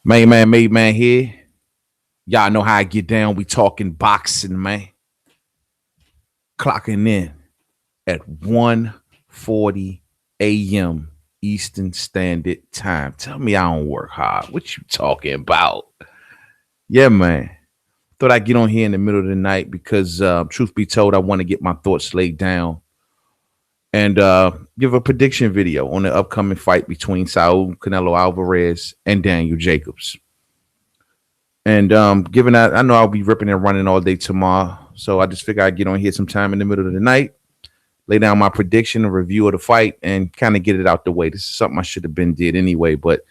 Made man here. Y'all know how I get down. We talking boxing, man. Clocking in at 1:40 a.m. Eastern Standard Time. Tell me I don't work hard. What you talking about? Yeah, man. Thought I'd get on here in the middle of the night because, truth be told, I want to get my thoughts laid down and give a prediction video on the upcoming fight between Saul Canelo Alvarez and Daniel Jacobs. And given that I know I'll be ripping and running all day tomorrow, so I just figured I'd get on here sometime in the middle of the night, lay down my prediction, a review of the fight, and kind of get it out the way. This is something I should have been did anyway, but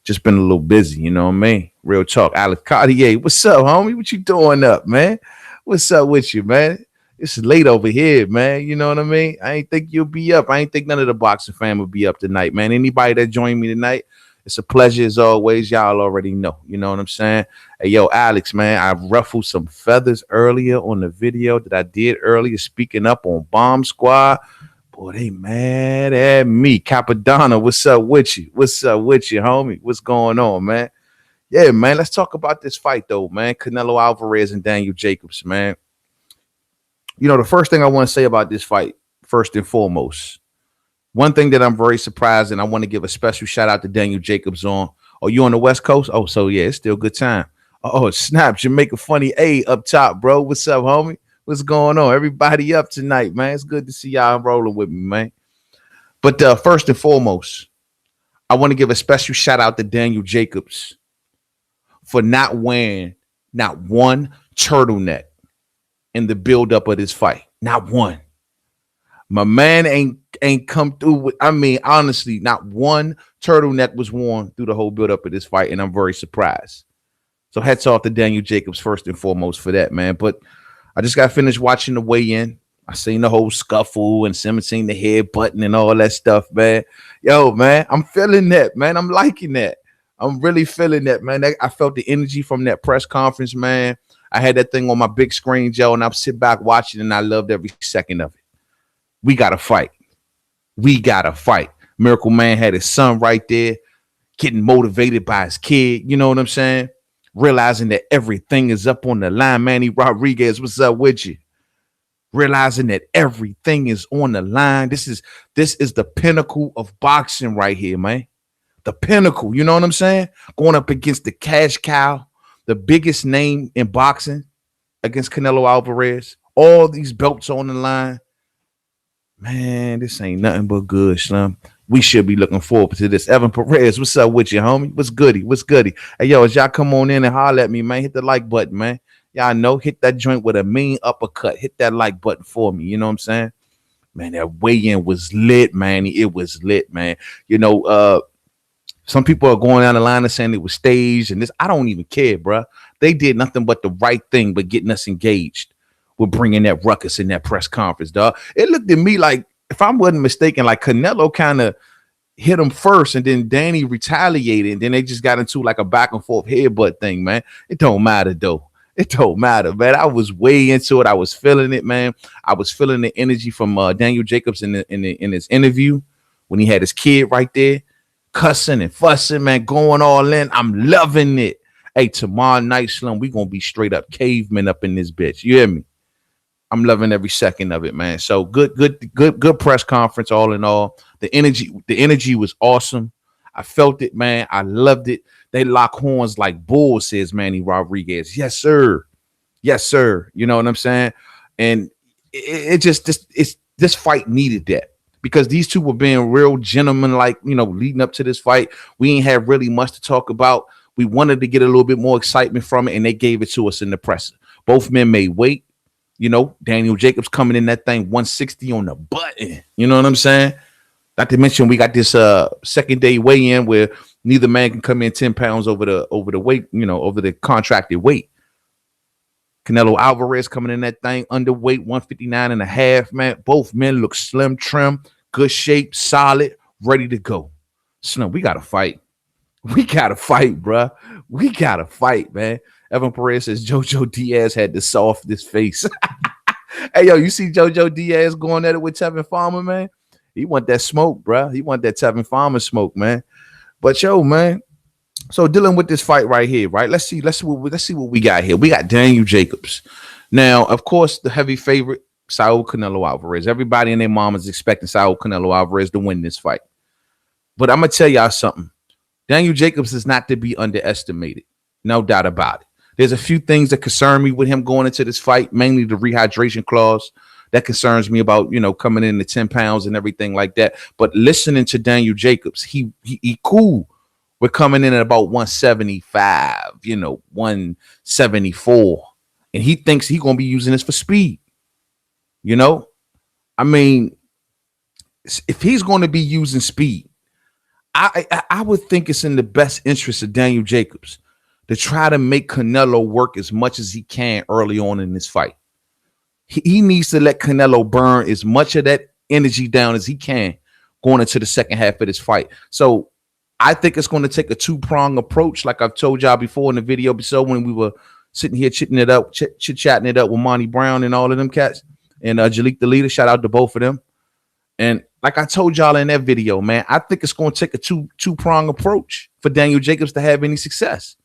just been a little busy, you know what I mean? Real talk. Alex Cartier, what's up, homie? What you doing up, man? What's up with you, man? It's late over here, man. You know what I mean? I ain't think you'll be up. I ain't think none of the boxing fam will be up tonight, man. Anybody that joined me tonight, it's a pleasure as always. Y'all already know. You know what I'm saying? Hey, yo, Alex, man, I ruffled some feathers earlier on the video that I did earlier, speaking up on Bomb Squad. Boy, they mad at me. Capadonna, what's up with you? What's up with you, homie? What's going on, man? Yeah, man, let's talk about this fight, though, man. Canelo Alvarez and Daniel Jacobs, man. You know, the first thing I want to say about this fight, first and foremost, one thing that I'm very surprised, and I want to give a special shout out to Daniel Jacobs on. Oh, you on the West Coast? Oh, so yeah, it's still good time. Oh, snap, Jamaica Funny A up top, bro. What's up, homie? What's going on? Everybody up tonight, man. It's good to see y'all rolling with me, man. But first and foremost, I want to give a special shout out to Daniel Jacobs for not wearing not one turtleneck in the buildup of this fight. Not one. My man ain't come through with, I mean, honestly, not one turtleneck was worn through the whole buildup of this fight, and I'm very surprised. So hats off to Daniel Jacobs first and foremost for that, man. But I just got finished watching the weigh-in. I seen the whole scuffle and Simmons seen the head button and all that stuff, man. Yo, man, I'm feeling that, man. I'm liking that. I'm really feeling that, man. I felt the energy from that press conference, man. I had that thing on my big screen, Joe, and I'm sitting back watching, and I loved every second of it. We got to fight. We got to fight. Miracle Man had his son right there, getting motivated by his kid. You know what I'm saying? Realizing that everything is up on the line. Manny Rodriguez, what's up with you? Realizing that everything is on the line. This is the pinnacle of boxing right here, man. The pinnacle. You know what I'm saying? Going up against the cash cow, the biggest name in boxing, against Canelo Alvarez. All these belts on the line. Man, this ain't nothing but good, Slim. We should be looking forward to this. Evan Perez, what's up with you, homie? What's goody? What's goody? Hey, yo, as y'all come on in and holler at me, man, hit the like button, man. Y'all know, hit that joint with a mean uppercut. Hit that like button for me. You know what I'm saying? Man, that weigh-in was lit, man. It was lit, man. You know, some people are going down the line and saying it was staged and this. I don't even care, bro. They did nothing but the right thing, but getting us engaged. We're bringing that ruckus in that press conference, dog. It looked at me like, if I wasn't mistaken, like Canelo kind of hit him first, and then Danny retaliated, and then they just got into like a back and forth headbutt thing, man. It don't matter though. It don't matter, man. I was way into it. I was feeling it, man. I was feeling the energy from Daniel Jacobs in his interview when he had his kid right there, cussing and fussing, man, going all in. I'm loving it. Hey, tomorrow night, Slim, we gonna be straight up cavemen up in this bitch. You hear me? I'm loving every second of it, man. So good press conference, all in all. The energy was awesome. I felt it, man. I loved it. They lock horns like bulls, says Manny Rodriguez. Yes, sir. Yes, sir. You know what I'm saying? And this fight needed that because these two were being real gentlemen, like, you know, leading up to this fight. We ain't had really much to talk about. We wanted to get a little bit more excitement from it, and they gave it to us in the presser. Both men made weight. You know, Daniel Jacobs coming in that thing 160 on the button. You know what I'm saying? Not to mention we got this second day weigh-in where neither man can come in 10 pounds over the weight, you know, over the contracted weight. Canelo Alvarez coming in that thing underweight, 159 and a half, man. Both men look slim, trim, good shape, solid, ready to go. Slim, we got to fight. We got to fight, bro. We got to fight, man. Evan Perez says Jojo Diaz had the softest face. Hey, yo, you see Jojo Diaz going at it with Tevin Farmer, man? He want that smoke, bro. He want that Tevin Farmer smoke, man. But, yo, man, So dealing with this fight right here, right? Let's see what we got here. We got Daniel Jacobs. Now, of course, the heavy favorite, Saul Canelo Alvarez. Everybody and their mom is expecting Saul Canelo Alvarez to win this fight. But I'm gonna tell y'all something. Daniel Jacobs is not to be underestimated. No doubt about it. There's a few things that concern me with him going into this fight, mainly the rehydration clause. That concerns me about, coming in the 10 pounds and everything like that. But listening to Daniel Jacobs, he cool. We're coming in at about 175, 174. And he thinks he's going to be using this for speed. I mean, if he's going to be using speed, I would think it's in the best interest of Daniel Jacobs to try to make Canelo work as much as he can early on in this fight. He needs to let Canelo burn as much of that energy down as he can going into the second half of this fight. So I think it's going to take a two-prong approach, like I've told y'all before in the video episode when we were sitting here chit-chatting it up with Monty Brown and all of them cats, and Jalik the Leader. Shout out to both of them. And like I told y'all in that video, man, I think it's going to take a two-prong approach for Daniel Jacobs to have any success.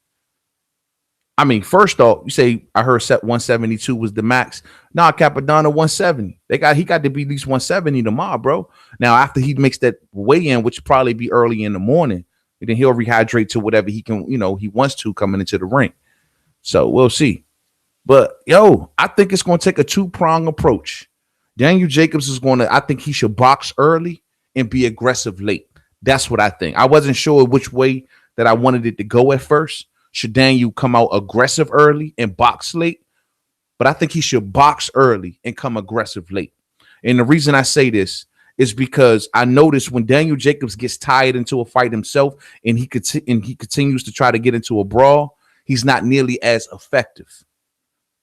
I mean, first off, you say I heard set 172 was the max. Nah, Capadonna 170. He got to be at least 170 tomorrow, bro. Now, after he makes that weigh-in, which probably be early in the morning, then he'll rehydrate to whatever he can, he wants to coming into the ring. So we'll see. But I think it's going to take a two-prong approach. Daniel Jacobs I think he should box early and be aggressive late. That's what I think. I wasn't sure which way that I wanted it to go at first. Should Daniel come out aggressive early and box late? But I think he should box early and come aggressive late. And the reason I say this is because I noticed when Daniel Jacobs gets tired into a fight himself and he continues to try to get into a brawl, he's not nearly as effective.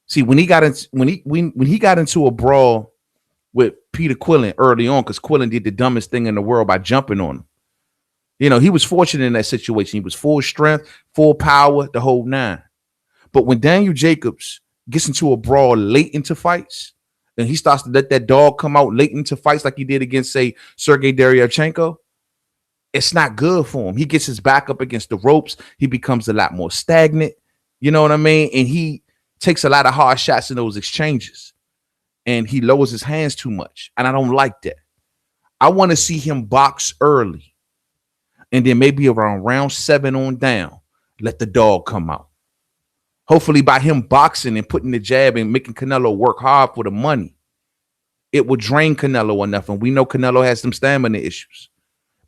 See, when he got into a brawl with Peter Quillen early on, because Quillen did the dumbest thing in the world by jumping on him. He was fortunate in that situation. He was full strength, full power, the whole nine. But when Daniel Jacobs gets into a brawl late into fights, and he starts to let that dog come out late into fights like he did against, say, Sergey Deryevchenko, it's not good for him. He gets his back up against the ropes. He becomes a lot more stagnant. You know what I mean? And he takes a lot of hard shots in those exchanges. And he lowers his hands too much. And I don't like that. I want to see him box early. And then maybe around round 7 on down, let the dog come out. Hopefully by him boxing and putting the jab and making Canelo work hard for the money, it will drain Canelo enough. And we know Canelo has some stamina issues.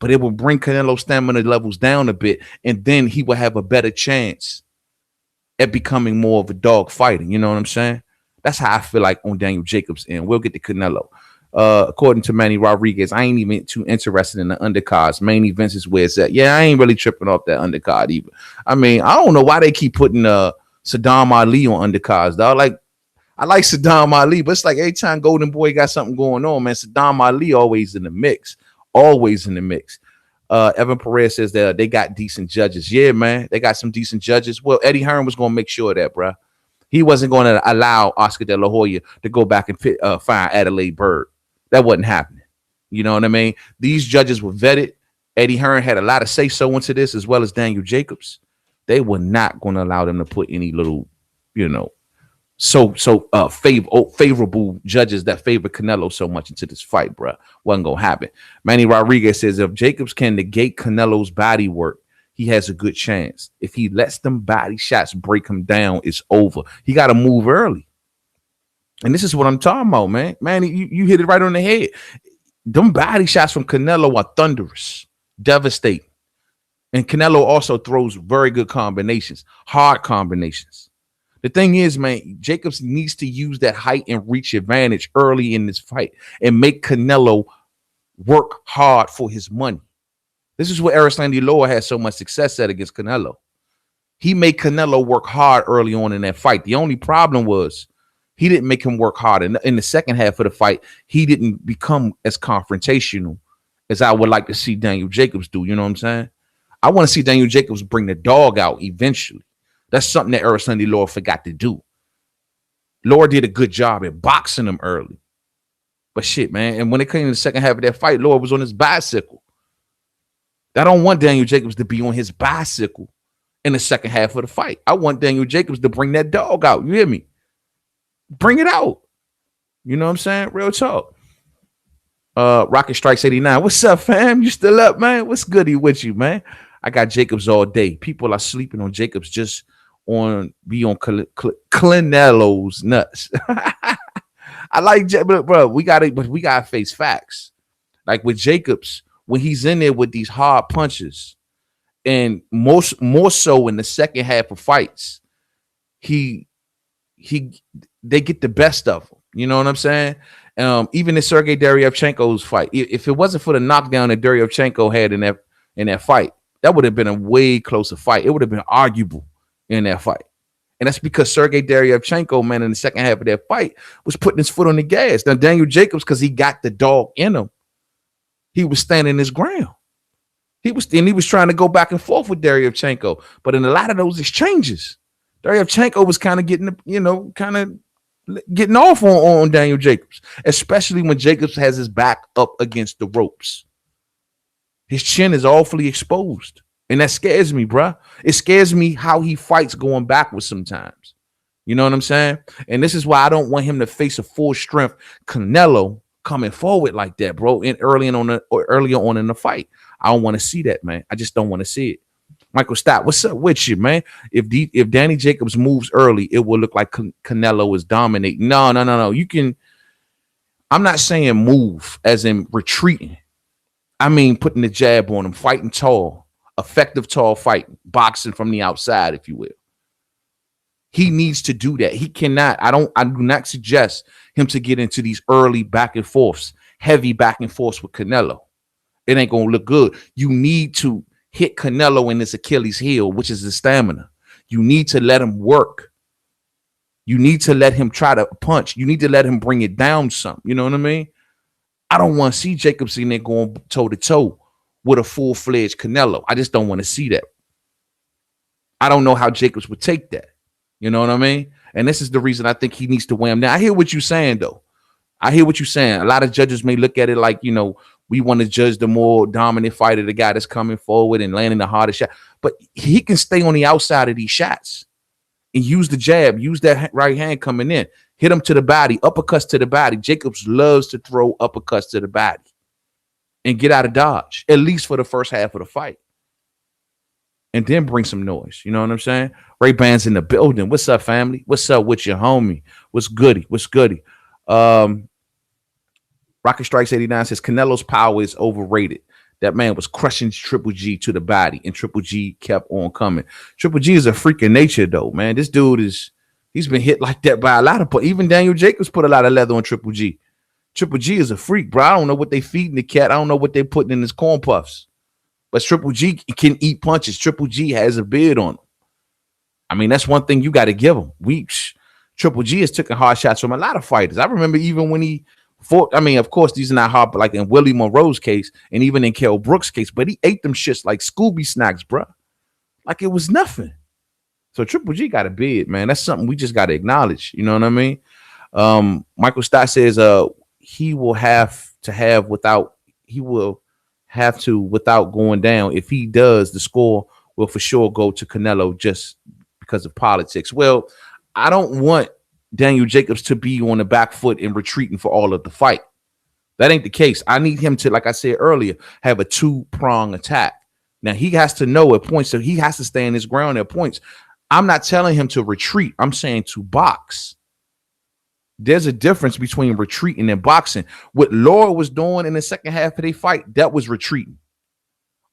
But it will bring Canelo's stamina levels down a bit. And then he will have a better chance at becoming more of a dog fighting. You know what I'm saying? That's how I feel like on Daniel Jacobs' end. We'll get to Canelo. According to Manny Rodriguez, I ain't even too interested in the undercards. Main events is where it's at. Yeah, I ain't really tripping off that undercard either. I mean, I don't know why they keep putting Saddam Ali on undercards, dog. Like, I like Saddam Ali, but it's like every time Golden Boy got something going on, man, Saddam Ali always in the mix. Always in the mix. Evan Perez says that they got decent judges. Yeah, man, they got some decent judges. Well, Eddie Hearn was going to make sure of that, bro. He wasn't going to allow Oscar De La Hoya to go back and find Adelaide Byrd. That wasn't happening. You know what I mean? These judges were vetted. Eddie Hearn had a lot of say-so into this, as well as Daniel Jacobs. They were not going to allow them to put any little, favorable judges that favor Canelo so much into this fight, bro. Wasn't going to happen. Manny Rodriguez says if Jacobs can negate Canelo's body work, he has a good chance. If he lets them body shots break him down, it's over. He got to move early. And this is what I'm talking about, man. Man, you hit it right on the head. Them body shots from Canelo are thunderous, devastating. And Canelo also throws very good combinations, hard combinations. The thing is, man, Jacobs needs to use that height and reach advantage early in this fight and make Canelo work hard for his money. This is what Arislandi Loa had so much success at against Canelo. He made Canelo work hard early on in that fight. The only problem was he didn't make him work hard. In the second half of the fight, he didn't become as confrontational as I would like to see Daniel Jacobs do. You know what I'm saying? I want to see Daniel Jacobs bring the dog out eventually. That's something that Arislandi Loa forgot to do. Loa did a good job at boxing him early. But shit, man. And when it came to the second half of that fight, Loa was on his bicycle. I don't want Daniel Jacobs to be on his bicycle in the second half of the fight. I want Daniel Jacobs to bring that dog out. You hear me? Bring it out. You know what I'm saying? Real talk. Rocket Strikes 89. What's up, fam? You still up, man? What's goody with you, man? I got Jacobs all day. People are sleeping on Jacobs just on Canelo's nuts. I like, but bro, we gotta face facts. Like with Jacobs, when he's in there with these hard punches, and more so in the second half of fights, they get the best of him. You know what I'm saying? Even in Sergey Deryevchenko's fight, if it wasn't for the knockdown that Deryevchenko had in that fight, that would have been a way closer fight. It would have been arguable in that fight. And that's because Sergey Deryevchenko, man, in the second half of that fight was putting his foot on the gas. Now, Daniel Jacobs, because he got the dog in him, he was standing his ground. He was trying to go back and forth with Deryevchenko. But in a lot of those exchanges, Deryevchenko was kind of getting off on Daniel Jacobs, especially when Jacobs has his back up against the ropes. His chin is awfully exposed, and that scares me, bro. It scares me how he fights going backwards sometimes. You know what I'm saying? And this is why I don't want him to face a full strength Canelo coming forward like that, bro, earlier on in the fight. I don't want to see that, man. I just don't want to see it. Michael Stott, what's up with you, man? If Danny Jacobs moves early, it will look like Canelo is dominating. No. You can. I'm not saying move as in retreating. I mean putting the jab on him, fighting tall, effective tall fighting, boxing from the outside, if you will. He needs to do that. He cannot. I do not suggest him to get into these early back and forths, heavy back and forths with Canelo. It ain't gonna look good. You need to hit Canelo in his Achilles heel, which is the stamina. You need to let him work. You need to let him try to punch. You need to let him bring it down some. You know what I mean? I don't want to see Jacobs in there going toe to toe with a full-fledged Canelo. I just don't want to see that. I don't know how Jacobs would take that. You know what I mean? And this is the reason I think he needs to weigh him. Now, I hear what you're saying, though. I hear what you're saying. A lot of judges may look at it like, we want to judge the more dominant fighter, the guy that's coming forward and landing the hardest shot. But he can stay on the outside of these shots and use the jab, use that right hand coming in, hit him to the body, uppercuts to the body. Jacobs loves to throw uppercuts to the body and get out of dodge, at least for the first half of the fight. And then bring some noise. You know what I'm saying? Ray Band's in the building. What's up, family? What's up with your homie? What's goody? Rocket Strikes 89 says Canelo's power is overrated. That man was crushing Triple G to the body, and Triple G kept on coming. Triple G is a freak of nature, though, man. This dude he's been hit like that by a lot of people. Even Daniel Jacobs put a lot of leather on Triple G. Triple G is a freak, bro. I don't know what they feeding the cat. I don't know what they putting in his corn puffs. But Triple G can eat punches. Triple G has a beard on him. I mean, that's one thing you got to give him. Triple G has taken hard shots from a lot of fighters. I remember even when he fought, I mean, of course, these are not hard, but like in Willie Monroe's case and even in Kell Brook's case, but he ate them shits like Scooby snacks, bro. Like it was nothing. So Triple G got a beard, man. That's something we just got to acknowledge. You know what I mean? Michael Stott says he will have without going down. If he does, the score will for sure go to Canelo just because of politics. Well, I don't want Daniel Jacobs to be on the back foot and retreating for all of the fight. That ain't the case. I need him to, like I said earlier, have a two-prong attack. Now, he has to know at points, so he has to stand his ground at points. I'm not telling him to retreat. I'm saying to box. There's a difference between retreating and boxing. What Laura was doing in the second half of their fight, that was retreating.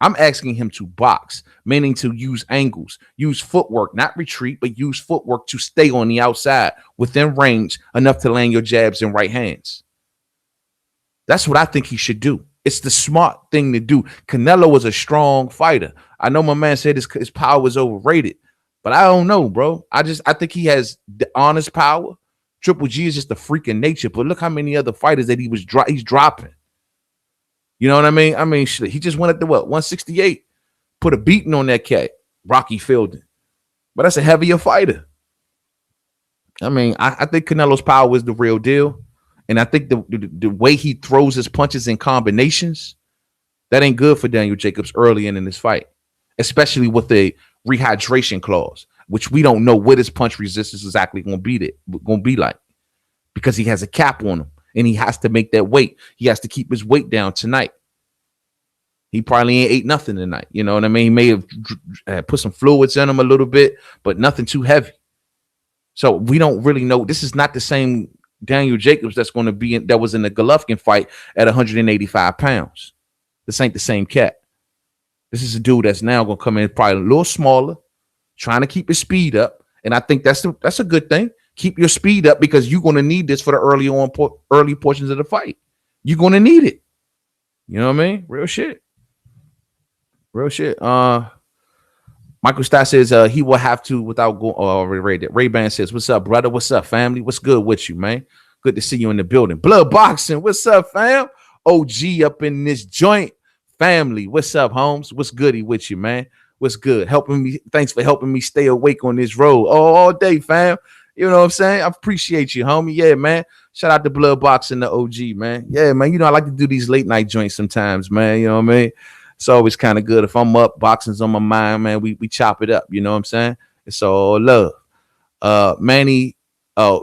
I'm asking him to box, meaning to use angles, use footwork, not retreat, but use footwork to stay on the outside within range enough to land your jabs and right hands. That's what I think he should do. It's the smart thing to do. Canelo was a strong fighter. I know my man said his power is overrated, but I don't know, bro. I think he has the honest power. Triple G is just a freak of nature, but look how many other fighters that he's dropping. You know what I mean? I mean, shit, he just went up to 168, put a beating on that cat, Rocky Fielding. But that's a heavier fighter. I mean, I think Canelo's power is the real deal. And I think the way he throws his punches in combinations, that ain't good for Daniel Jacobs early in this fight, especially with a rehydration clause, which we don't know what his punch resistance is exactly going to be like, because he has a cap on him and he has to make that weight. He has to keep his weight down tonight. He probably ain't ate nothing tonight. You know what I mean? He may have put some fluids in him a little bit, but nothing too heavy. So we don't really know. This is not the same Daniel Jacobs that was in the Golovkin fight at 185 pounds. This ain't the same cat. This is a dude that's now going to come in probably a little smaller, trying to keep his speed up. And I think that's a good thing. Keep your speed up, because you're going to need this for the early portions of the fight. You're going to need it. You know what I mean? Real shit. Michael Stott says he will have to without going. Ray-Ban says, "What's up, brother? What's up, family? What's good with you, man? Good to see you in the building. Blood boxing. What's up, fam? OG up in this joint. Family. What's up, Holmes? What's goody with you, man? What's good? Helping me. Thanks for helping me stay awake on this road all day, fam. You know what I'm saying? I appreciate you, homie. Yeah, man. Shout out to Blood Boxing, the OG, man. Yeah, man. You know, I like to do these late night joints sometimes, man. You know what I mean? It's always kind of good. If I'm up, boxing's on my mind, man. We chop it up. You know what I'm saying? It's all love. Manny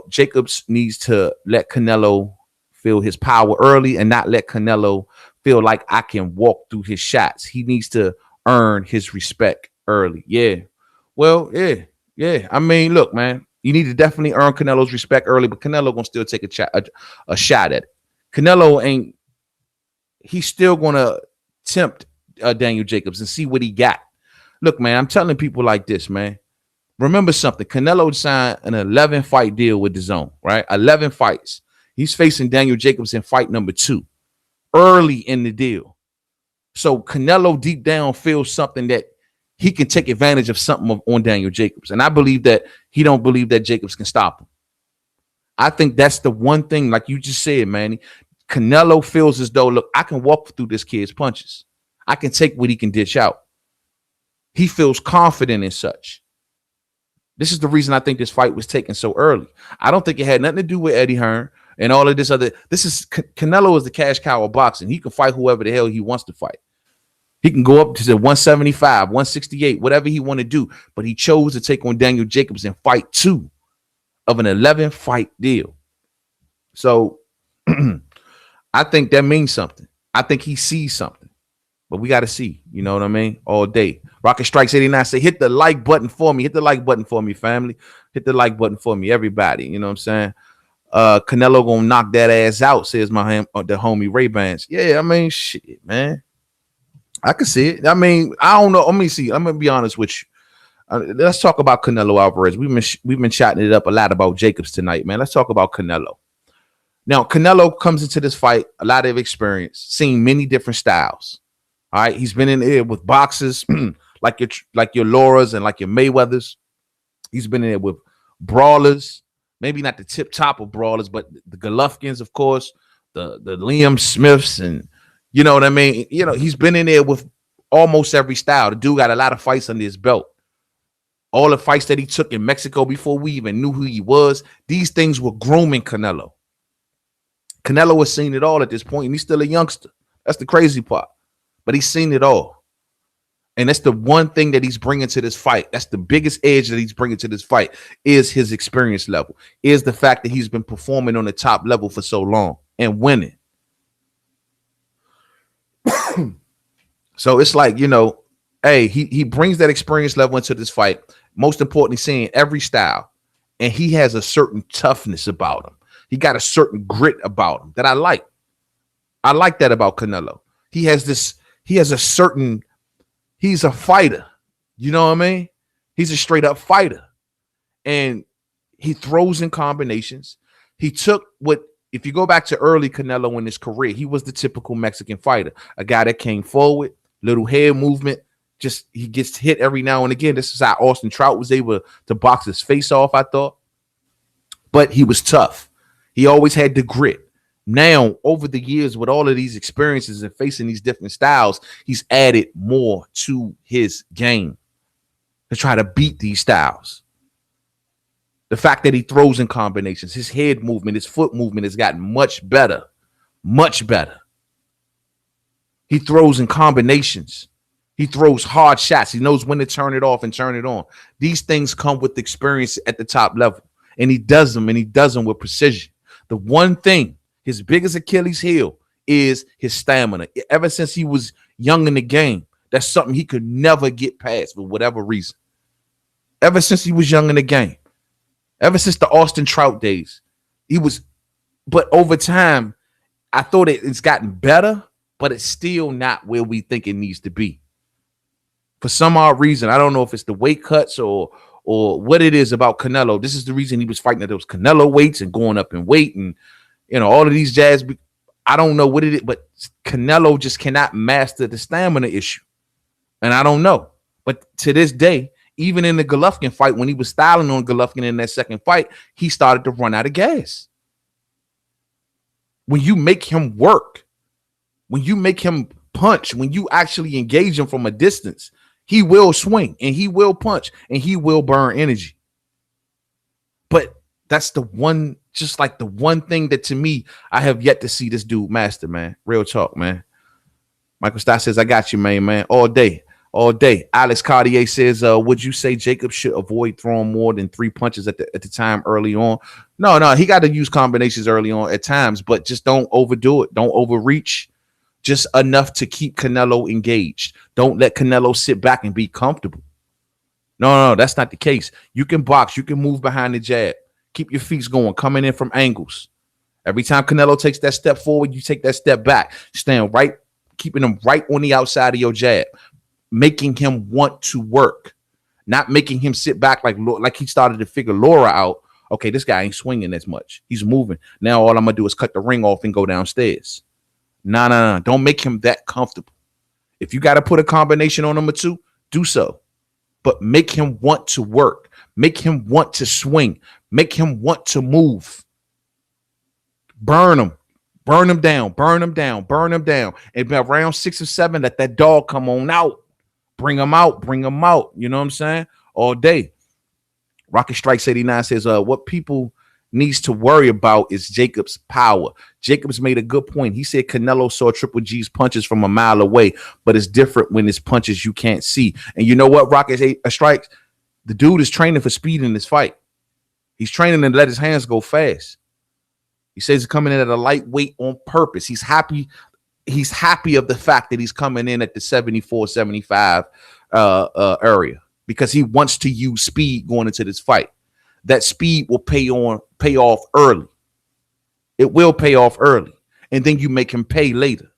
Jacobs needs to let Canelo feel his power early and not let Canelo feel like I can walk through his shots. He needs to earn his respect early. Yeah. Well, yeah. I mean, look, man, you need to definitely earn Canelo's respect early, but Canelo gonna still take a shot at it. Canelo he's still gonna tempt Daniel Jacobs and see what he got. Look, man, I'm telling people like this, man. Remember something. Canelo signed an 11-fight deal with DAZN, right? 11 fights. He's facing Daniel Jacobs in fight number 2 early in the deal. So Canelo deep down feels something that he can take advantage of something on Daniel Jacobs. And I believe that he don't believe that Jacobs can stop him. I think that's the one thing, like you just said, man. Canelo feels as though, look, I can walk through this kid's punches. I can take what he can dish out. He feels confident in such. This is the reason I think this fight was taken so early. I don't think it had nothing to do with Eddie Hearn and all of this other. This is Canelo is the cash cow of boxing. He can fight whoever the hell he wants to fight. He can go up to the 175, 168, whatever he want to do. But he chose to take on Daniel Jacobs in fight 2 of an 11-fight deal. So I think that means something. I think he sees something. But we got to see, you know what I mean? All day. Rocket Strikes 89 say, hit the like button for me. Hit the like button for me, family. Hit the like button for me, everybody. You know what I'm saying? Canelo gonna knock that ass out, says the homie Ray-Bans. Yeah, I mean, shit, man. I can see it. I mean, I don't know. Let me see. I'm gonna be honest with you. Let's talk about Canelo Alverez. We've been chatting it up a lot about Jacobs tonight, man. Let's talk about Canelo. Now, Canelo comes into this fight, a lot of experience, seen many different styles. All right, he's been in there with boxers like your Lauras and like your Mayweathers. He's been in there with brawlers, maybe not the tip top of brawlers, but the Golovkins, of course, the Liam Smiths, and you know what I mean. You know, he's been in there with almost every style. The dude got a lot of fights under his belt. All the fights that he took in Mexico before we even knew who he was, these things were grooming Canelo. Canelo has seen it all at this point, and he's still a youngster. That's the crazy part. But he's seen it all. And that's the one thing that he's bringing to this fight. That's the biggest edge that he's bringing to this fight, is his experience level, is the fact that he's been performing on the top level for so long and winning. So it's like, you know, hey, he brings that experience level into this fight. Most importantly, seeing every style. And he has a certain toughness about him. He got a certain grit about him that I like. I like that about Canelo. He's a fighter. You know what I mean? He's a straight up fighter. And he throws in combinations. He took if you go back to early Canelo in his career, he was the typical Mexican fighter, a guy that came forward, little head movement, just he gets hit every now and again. This is how Austin Trout was able to box his face off, I thought. But he was tough. He always had the grit. Now, over the years, with all of these experiences and facing these different styles, he's added more to his game to try to beat these styles. The fact that he throws in combinations, his head movement, his foot movement has gotten much better, much better. He throws in combinations. He throws hard shots. He knows when to turn it off and turn it on. These things come with experience at the top level. And he does them, and he does them with precision. The one thing, his biggest Achilles heel, is his stamina. Ever since he was young in the game, that's something he could never get past for whatever reason. Ever since he was young in the game, ever since the Austin Trout days, but over time, I thought it's gotten better, but it's still not where we think it needs to be. For some odd reason, I don't know if it's the weight cuts or what it is about Canelo. This is the reason he was fighting at those Canelo weights and going up in weight and, all of these jazz. I don't know what it is, but Canelo just cannot master the stamina issue. And I don't know. But to this day, even in the Golovkin fight, when he was styling on Golovkin in that second fight, he started to run out of gas. When you make him work, when you make him punch, when you actually engage him from a distance, he will swing and he will punch and he will burn energy. But that's the one thing that to me, I have yet to see this dude master, man. Real talk, man. Michael Stott says, I got you, man. All day. Alex Cartier says, would you say Jacob should avoid throwing more than 3 punches at the time early on? No, he got to use combinations early on at times, but just don't overdo it. Don't overreach. Just enough to keep Canelo engaged. Don't let Canelo sit back and be comfortable. No, that's not the case. You can box. You can move behind the jab. Keep your feet going, coming in from angles. Every time Canelo takes that step forward, you take that step back. Stand right, keeping him right on the outside of your jab, making him want to work, not making him sit back like he started to figure Laura out. Okay, this guy ain't swinging as much. He's moving. Now all I'm going to do is cut the ring off and go downstairs. No. Don't make him that comfortable. If you got to put a combination on number 2, do so. But make him want to work. Make him want to swing. Make him want to move. Burn him. Burn him down. And by round 6 or 7, let that dog come on out. Bring him out. You know what I'm saying? All day. Rocket Strikes 89 says, what people needs to worry about is Jacob's power. Jacobs made a good point. He said Canelo saw Triple G's punches from a mile away, but it's different when it's punches you can't see. And you know what, Rocket Strikes? The dude is training for speed in this fight. He's training to let his hands go fast. He says he's coming in at a lightweight on purpose. He's happy. He's happy of the fact that he's coming in at the 74, 75 area because he wants to use speed going into this fight. That speed will pay off early. It will pay off early. And then you make him pay later.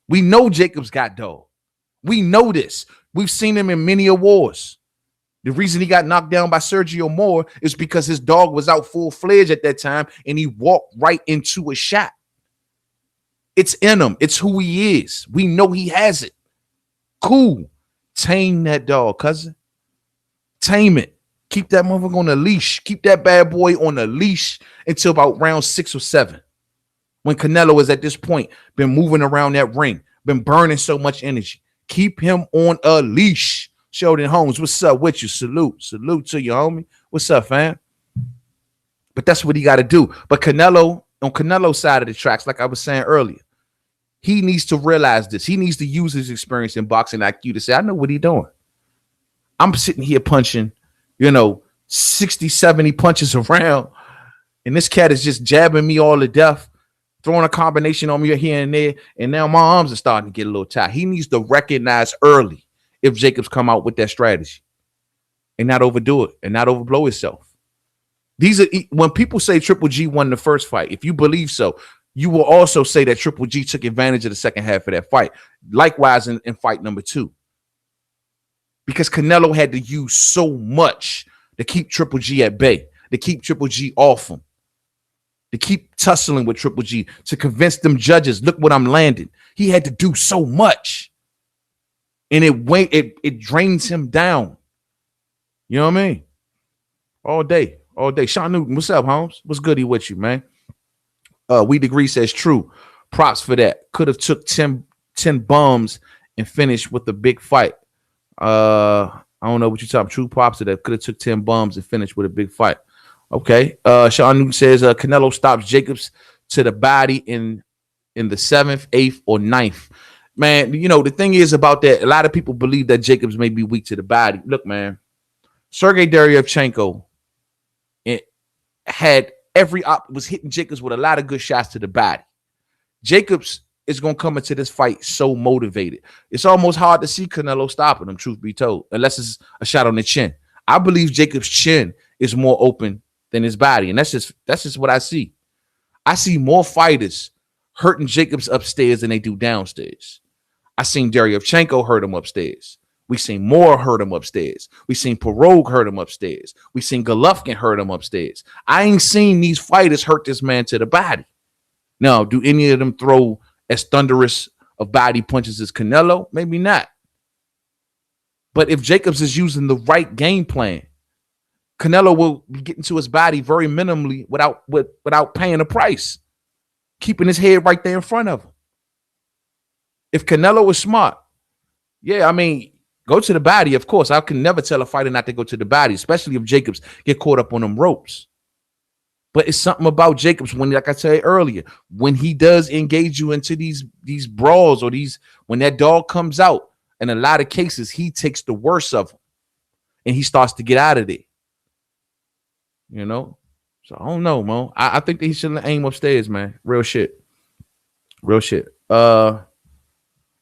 We know Jacobs got dog. We know this. We've seen him in many awards. The reason he got knocked down by Sergio Moore is because his dog was out full-fledged at that time and he walked right into a shot. It's in him. It's who he is. We know he has it. Cool. Tame that dog, cousin. Tame it. Keep that motherfucker on a leash. Keep that bad boy on a leash until about round 6 or 7. When Canelo is at this point, been moving around that ring, been burning so much energy. Keep him on a leash. Sheldon Holmes, what's up with you? Salute to you, homie. What's up, fam? But that's what he got to do. But Canelo, on Canelo's side of the tracks, like I was saying earlier, he needs to realize this. He needs to use his experience in boxing IQ to say, I know what he's doing. I'm sitting here punching, 60, 70 punches around, and this cat is just jabbing me all to death, throwing a combination on me here and there, and now my arms are starting to get a little tired. He needs to recognize early if Jacobs come out with that strategy and not overdo it and not overblow himself. These are when people say Triple G won the first fight. If you believe so, you will also say that Triple G took advantage of the second half of that fight. Likewise in fight number 2. Because Canelo had to use so much to keep Triple G at bay, to keep Triple G off him, to keep tussling with Triple G, to convince them judges, look what I'm landing. He had to do so much. And it drains him down. You know what I mean? All day. Sean Newton, what's up, Holmes? What's goody with you, man? We Degree says true. Props for that. Could have took 10 bums and finished with a big fight. I don't know what you're talking. True props to that. Could have took 10 bums and finished with a big fight. Okay. Sean Newton says Canelo stops Jacobs to the body in the 7th, 8th, or 9th. Man, the thing is about that, a lot of people believe that Jacobs may be weak to the body. Look, man, Sergey Deryevchenko had was hitting Jacobs with a lot of good shots to the body. Jacobs is going to come into this fight so motivated. It's almost hard to see Canelo stopping him, truth be told, unless it's a shot on the chin. I believe Jacobs' chin is more open than his body, and that's just what I see. I see more fighters hurting Jacobs upstairs than they do downstairs. I seen Deryevchenko hurt him upstairs. We seen Moore hurt him upstairs. We seen Pirogue hurt him upstairs. We seen Golovkin hurt him upstairs. I ain't seen these fighters hurt this man to the body. Now, do any of them throw as thunderous of body punches as Canelo? Maybe not. But if Jacobs is using the right game plan, Canelo will be getting to his body very minimally without paying a price, keeping his head right there in front of him. If Canelo is smart, yeah, I mean, go to the body, of course. I can never tell a fighter not to go to the body, especially if Jacobs get caught up on them ropes. But it's something about Jacobs when, like I said earlier, when he does engage you into these brawls or when that dog comes out, in a lot of cases, he takes the worst of them and he starts to get out of there. So I don't know, Mo. I think that he shouldn't aim upstairs, man. Real shit.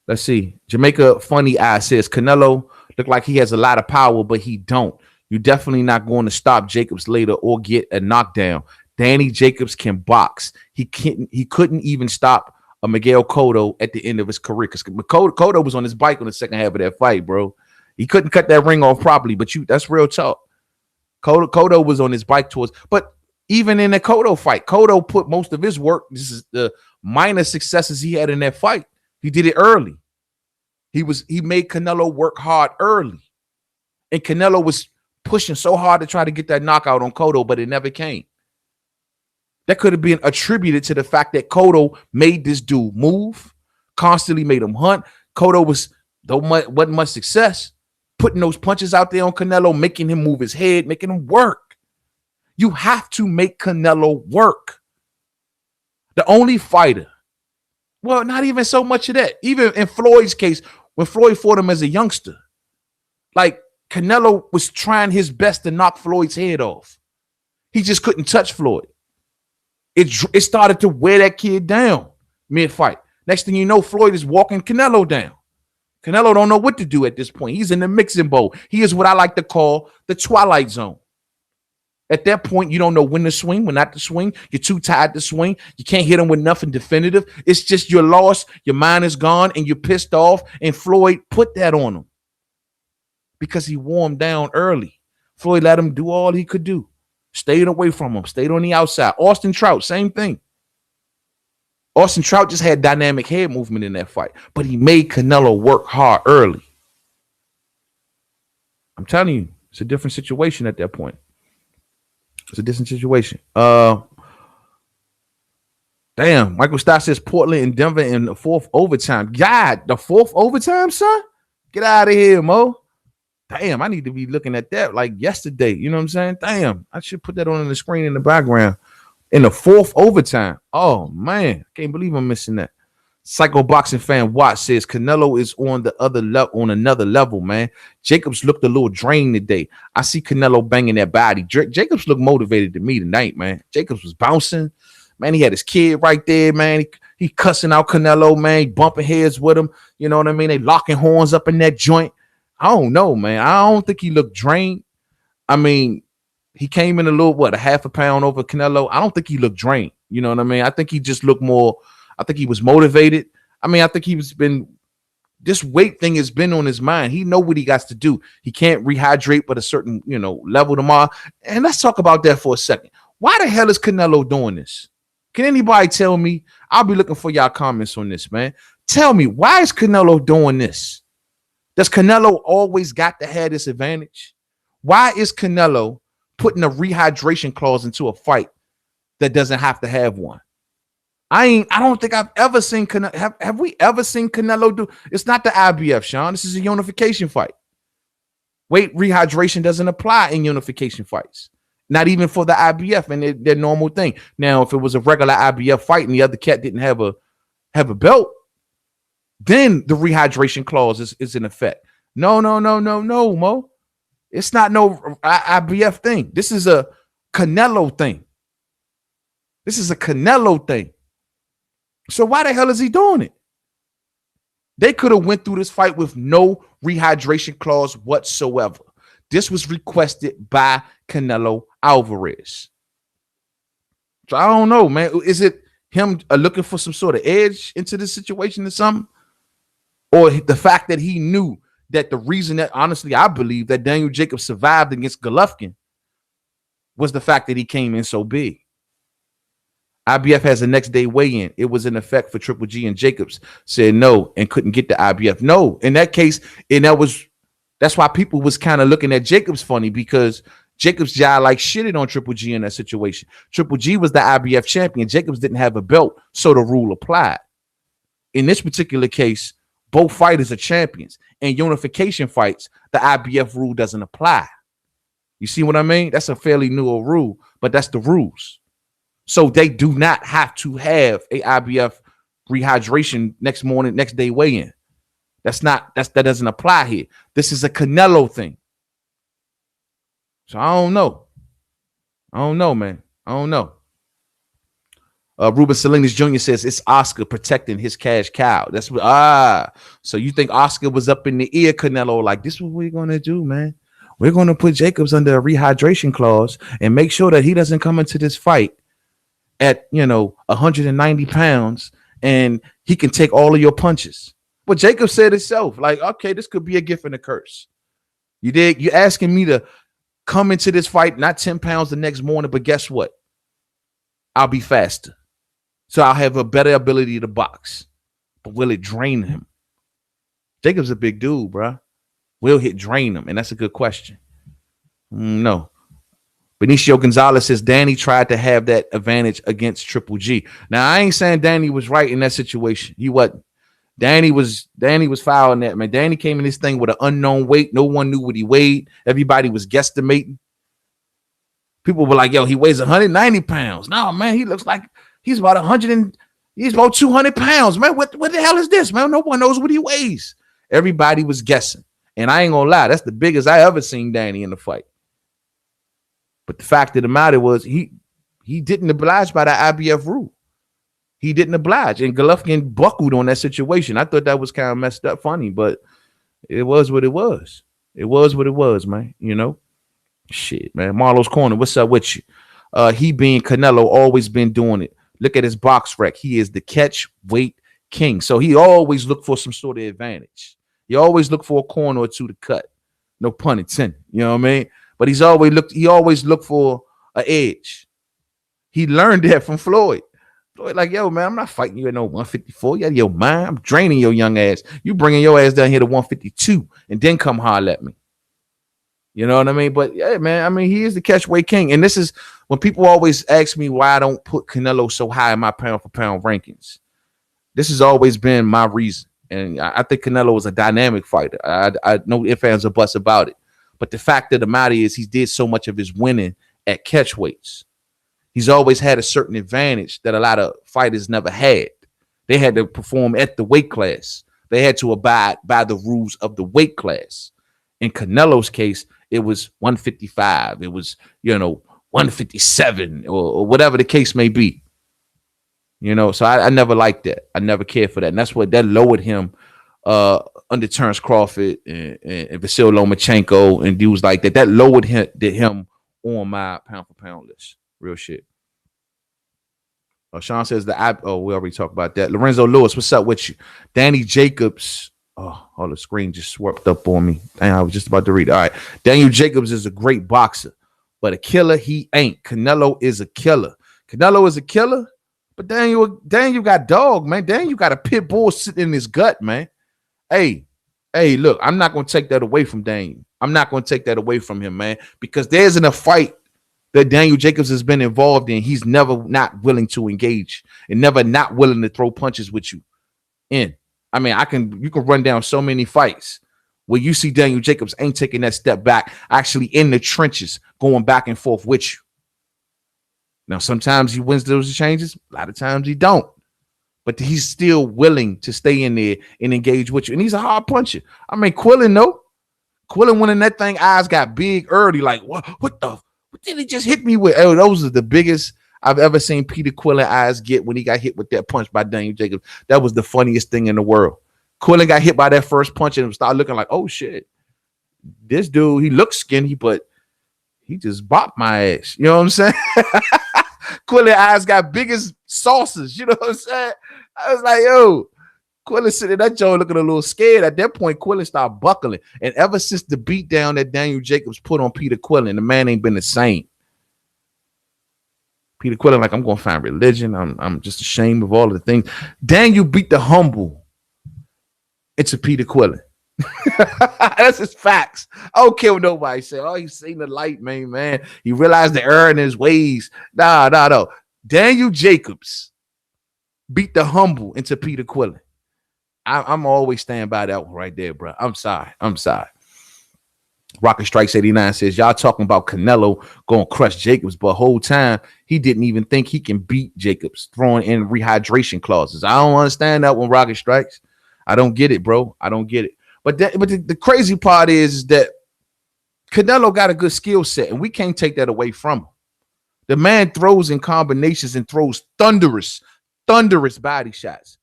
Let's see. Jamaica Funny Eye says Canelo look like he has a lot of power, but he don't. You're definitely not going to stop Jacobs later or get a knockdown. Danny Jacobs can box. He couldn't even stop a Miguel Cotto at the end of his career because Cotto was on his bike on the second half of that fight, bro. He couldn't cut that ring off properly, but that's real talk. Cotto was on his bike but even in the Cotto fight, Cotto put most of his work. This is the minor successes he had in that fight. He did it early. He made Canelo work hard early. And Canelo was pushing so hard to try to get that knockout on Cotto, but it never came. That could have been attributed to the fact that Cotto made this dude move, constantly made him hunt. Cotto wasn't much success, putting those punches out there on Canelo, making him move his head, making him work. You have to make Canelo work. The only fighter, well, not even so much of that. Even in Floyd's case, when Floyd fought him as a youngster, like Canelo was trying his best to knock Floyd's head off. He just couldn't touch Floyd. It started to wear that kid down mid-fight. Next thing you know, Floyd is walking Canelo down. Canelo don't know what to do at this point. He's in the mixing bowl. He is what I like to call the twilight zone. At that point, you don't know when to swing, when not to swing. You're too tired to swing. You can't hit him with nothing definitive. It's just you're lost. Your mind is gone and you're pissed off. And Floyd put that on him because he wore him down early. Floyd let him do all he could do. Stayed away from him. Stayed on the outside. Austin Trout, same thing. Austin Trout just had dynamic head movement in that fight, but he made Canelo work hard early. I'm telling you, it's a different situation at that point. It's a different situation. Damn, Michael Stott says Portland and Denver in the fourth overtime. God, the fourth overtime, son? Get out of here, Mo. Damn, I need to be looking at that like yesterday. You know what I'm saying? Damn, I should put that on the screen in the background. In the fourth overtime. Oh, man. I can't believe I'm missing that. Psycho Boxing Fan Watt says Canelo is on the other level, on another level, man. Jacobs looked a little drained today. I see Canelo banging that body. Jacobs looked motivated to me tonight, man. Jacobs was bouncing. Man, he had his kid right there, man. He cussing out Canelo, man. He bumping heads with him. You know what I mean? They locking horns up in that joint. I don't know, man. I don't think he looked drained. I mean, he came in a half a pound over Canelo. I don't think he looked drained. You know what I mean? I think he just looked more. I think he was motivated. I mean, I think this weight thing has been on his mind. He know what he got to do. He can't rehydrate but a certain, level tomorrow. And let's talk about that for a second. Why the hell is Canelo doing this? Can anybody tell me? I'll be looking for y'all comments on this, man. Tell me, why is Canelo doing this? Does Canelo always got to have this advantage? Why is Canelo putting a rehydration clause into a fight that doesn't have to have one? I don't think I've ever seen Canelo. Have we ever seen Canelo do? It's not the IBF, Sean. This is a unification fight. Weight rehydration doesn't apply in unification fights. Not even for the IBF and their normal thing. Now, if it was a regular IBF fight and the other cat didn't have a belt, Then the rehydration clause is in effect. No, Mo. It's not no IBF thing. This is a Canelo thing. This is a Canelo thing. So why the hell is he doing it? They could have went through this fight with no rehydration clause whatsoever. This was requested by Canelo Alverez. So I don't know, man. Is it him looking for some sort of edge into this situation or something? Or the fact that he knew that the reason that, honestly, I believe that Daniel Jacobs survived against Golovkin was the fact that he came in so big. IBF has a next day weigh-in. It was in effect for Triple G, and Jacobs said no and couldn't get the IBF. No, in that case, and that's why people was kind of looking at Jacobs funny, because Jacobs jive like shitted on Triple G in that situation. Triple G was the IBF champion. Jacobs didn't have a belt, so the rule applied. In this particular case, both fighters are champions. In unification fights, the IBF rule doesn't apply. You see what I mean? That's a fairly new rule, but that's the rules. So they do not have to have a IBF rehydration next day weigh-in. That doesn't apply here. This is a Canelo thing. So I don't know, man. I don't know. Ruben Salinas Jr. says it's Oscar protecting his cash cow. That's what. So you think Oscar was up in the ear Canelo like, this is what we're gonna do, man. We're gonna put Jacobs under a rehydration clause and make sure that he doesn't come into this fight at 190 pounds and he can take all of your punches. But Jacob said himself, like, okay, this could be a gift and a curse. You're asking me to come into this fight not 10 pounds the next morning, but guess what? I'll be faster. So I'll have a better ability to box. But will it drain him? Jacob's a big dude, bro. Will it drain him? And that's a good question. No. Benicio Gonzalez says Danny tried to have that advantage against Triple G. Now, I ain't saying Danny was right in that situation. He wasn't. Danny was fouling that, man. Danny came in this thing with an unknown weight. No one knew what he weighed. Everybody was guesstimating. People were like, yo, he weighs 190 pounds. No, man, he looks like he's about 200 pounds. Man, what the hell is this, man? No one knows what he weighs. Everybody was guessing. And I ain't gonna lie, that's the biggest I ever seen Danny in the fight. But the fact of the matter was he didn't oblige by the IBF rule. He didn't oblige. And Golovkin buckled on that situation. I thought that was kind of messed up funny, but it was what it was. It was what it was, man. Shit, man. Marlo's Corner, what's up with you? He being Canelo, always been doing it. Look at his box rec. He is the catch weight king. So he always looked for some sort of advantage. He always looked for a corner or two to cut. No pun intended. You know what I mean? But he always looked for an edge. He learned that from Floyd. Floyd like, yo, man, I'm not fighting you at no 154. You out of your mind. I'm draining your young ass. You bringing your ass down here to 152 and then come holler at me. You know what I mean? But yeah, man, I mean, he is the catchweight king. And this is when people always ask me why I don't put Canelo so high in my pound for pound rankings. This has always been my reason. And I think Canelo is a dynamic fighter. I know if fans are buts about it. But the fact of the matter is he did so much of his winning at catchweights. He's always had a certain advantage that a lot of fighters never had. They had to perform at the weight class. They had to abide by the rules of the weight class. In Canelo's case, it was 155. It was, 157 or whatever the case may be. So I never liked that. I never cared for that. And that's what that lowered him under Terrence Crawford and Vasyl Lomachenko and dudes like that. That lowered him on my pound for pound list. Real shit. Sean says we already talked about that. Lorenzo Lewis, what's up with you? Danny Jacobs. Oh, the screen just swept up on me. Damn, I was just about to read. All right. Daniel Jacobs is a great boxer, but a killer he ain't. Canelo is a killer. Canelo is a killer, but Daniel got dog, man. Daniel got a pit bull sitting in his gut, man. Hey, look, I'm not going to take that away from Daniel. I'm not going to take that away from him, man, because there isn't a fight that Daniel Jacobs has been involved in. He's never not willing to engage and never not willing to throw punches with you in. I mean, you can run down so many fights where you see Daniel Jacobs ain't taking that step back, actually in the trenches, going back and forth with you. Now, sometimes he wins those exchanges. A lot of times he don't. but he's still willing to stay in there and engage with you. And he's a hard puncher. I mean, Quillin, no. Quillin winning that thing, eyes got big early. Like, what did he just hit me with? Oh, those are the biggest I've ever seen Peter Quillin eyes get when he got hit with that punch by Daniel Jacobs. That was the funniest thing in the world. Quillin got hit by that first punch and started looking like, oh shit. This dude, he looks skinny, but he just bopped my ass. You know what I'm saying? Quillin eyes got big as saucers. You know what I'm saying? I was like, yo, Quillin sitting that Joe looking a little scared. At that point, Quillin started buckling. And ever since the beatdown that Daniel Jacobs put on Peter Quillin, the man ain't been the same. Peter Quillin, like, I'm going to find religion. I'm just ashamed of all of the things. Daniel beat the humble into Peter Quillin. That's his facts. I don't care what nobody say. Oh, he's seen the light, man. He realized the error in his ways. No. Daniel Jacobs beat the humble into Peter Quillin. I'm always standing by that one right there, bro. I'm sorry. Rocket Strikes 89 says, y'all talking about Canelo going to crush Jacobs, but whole time he didn't even think he can beat Jacobs, throwing in rehydration clauses. I don't understand that one, Rocket Strikes. I don't get it, bro. I don't get it. But the crazy part is that Canelo got a good skill set, and we can't take that away from him. The man throws in combinations and throws thunderous body shots.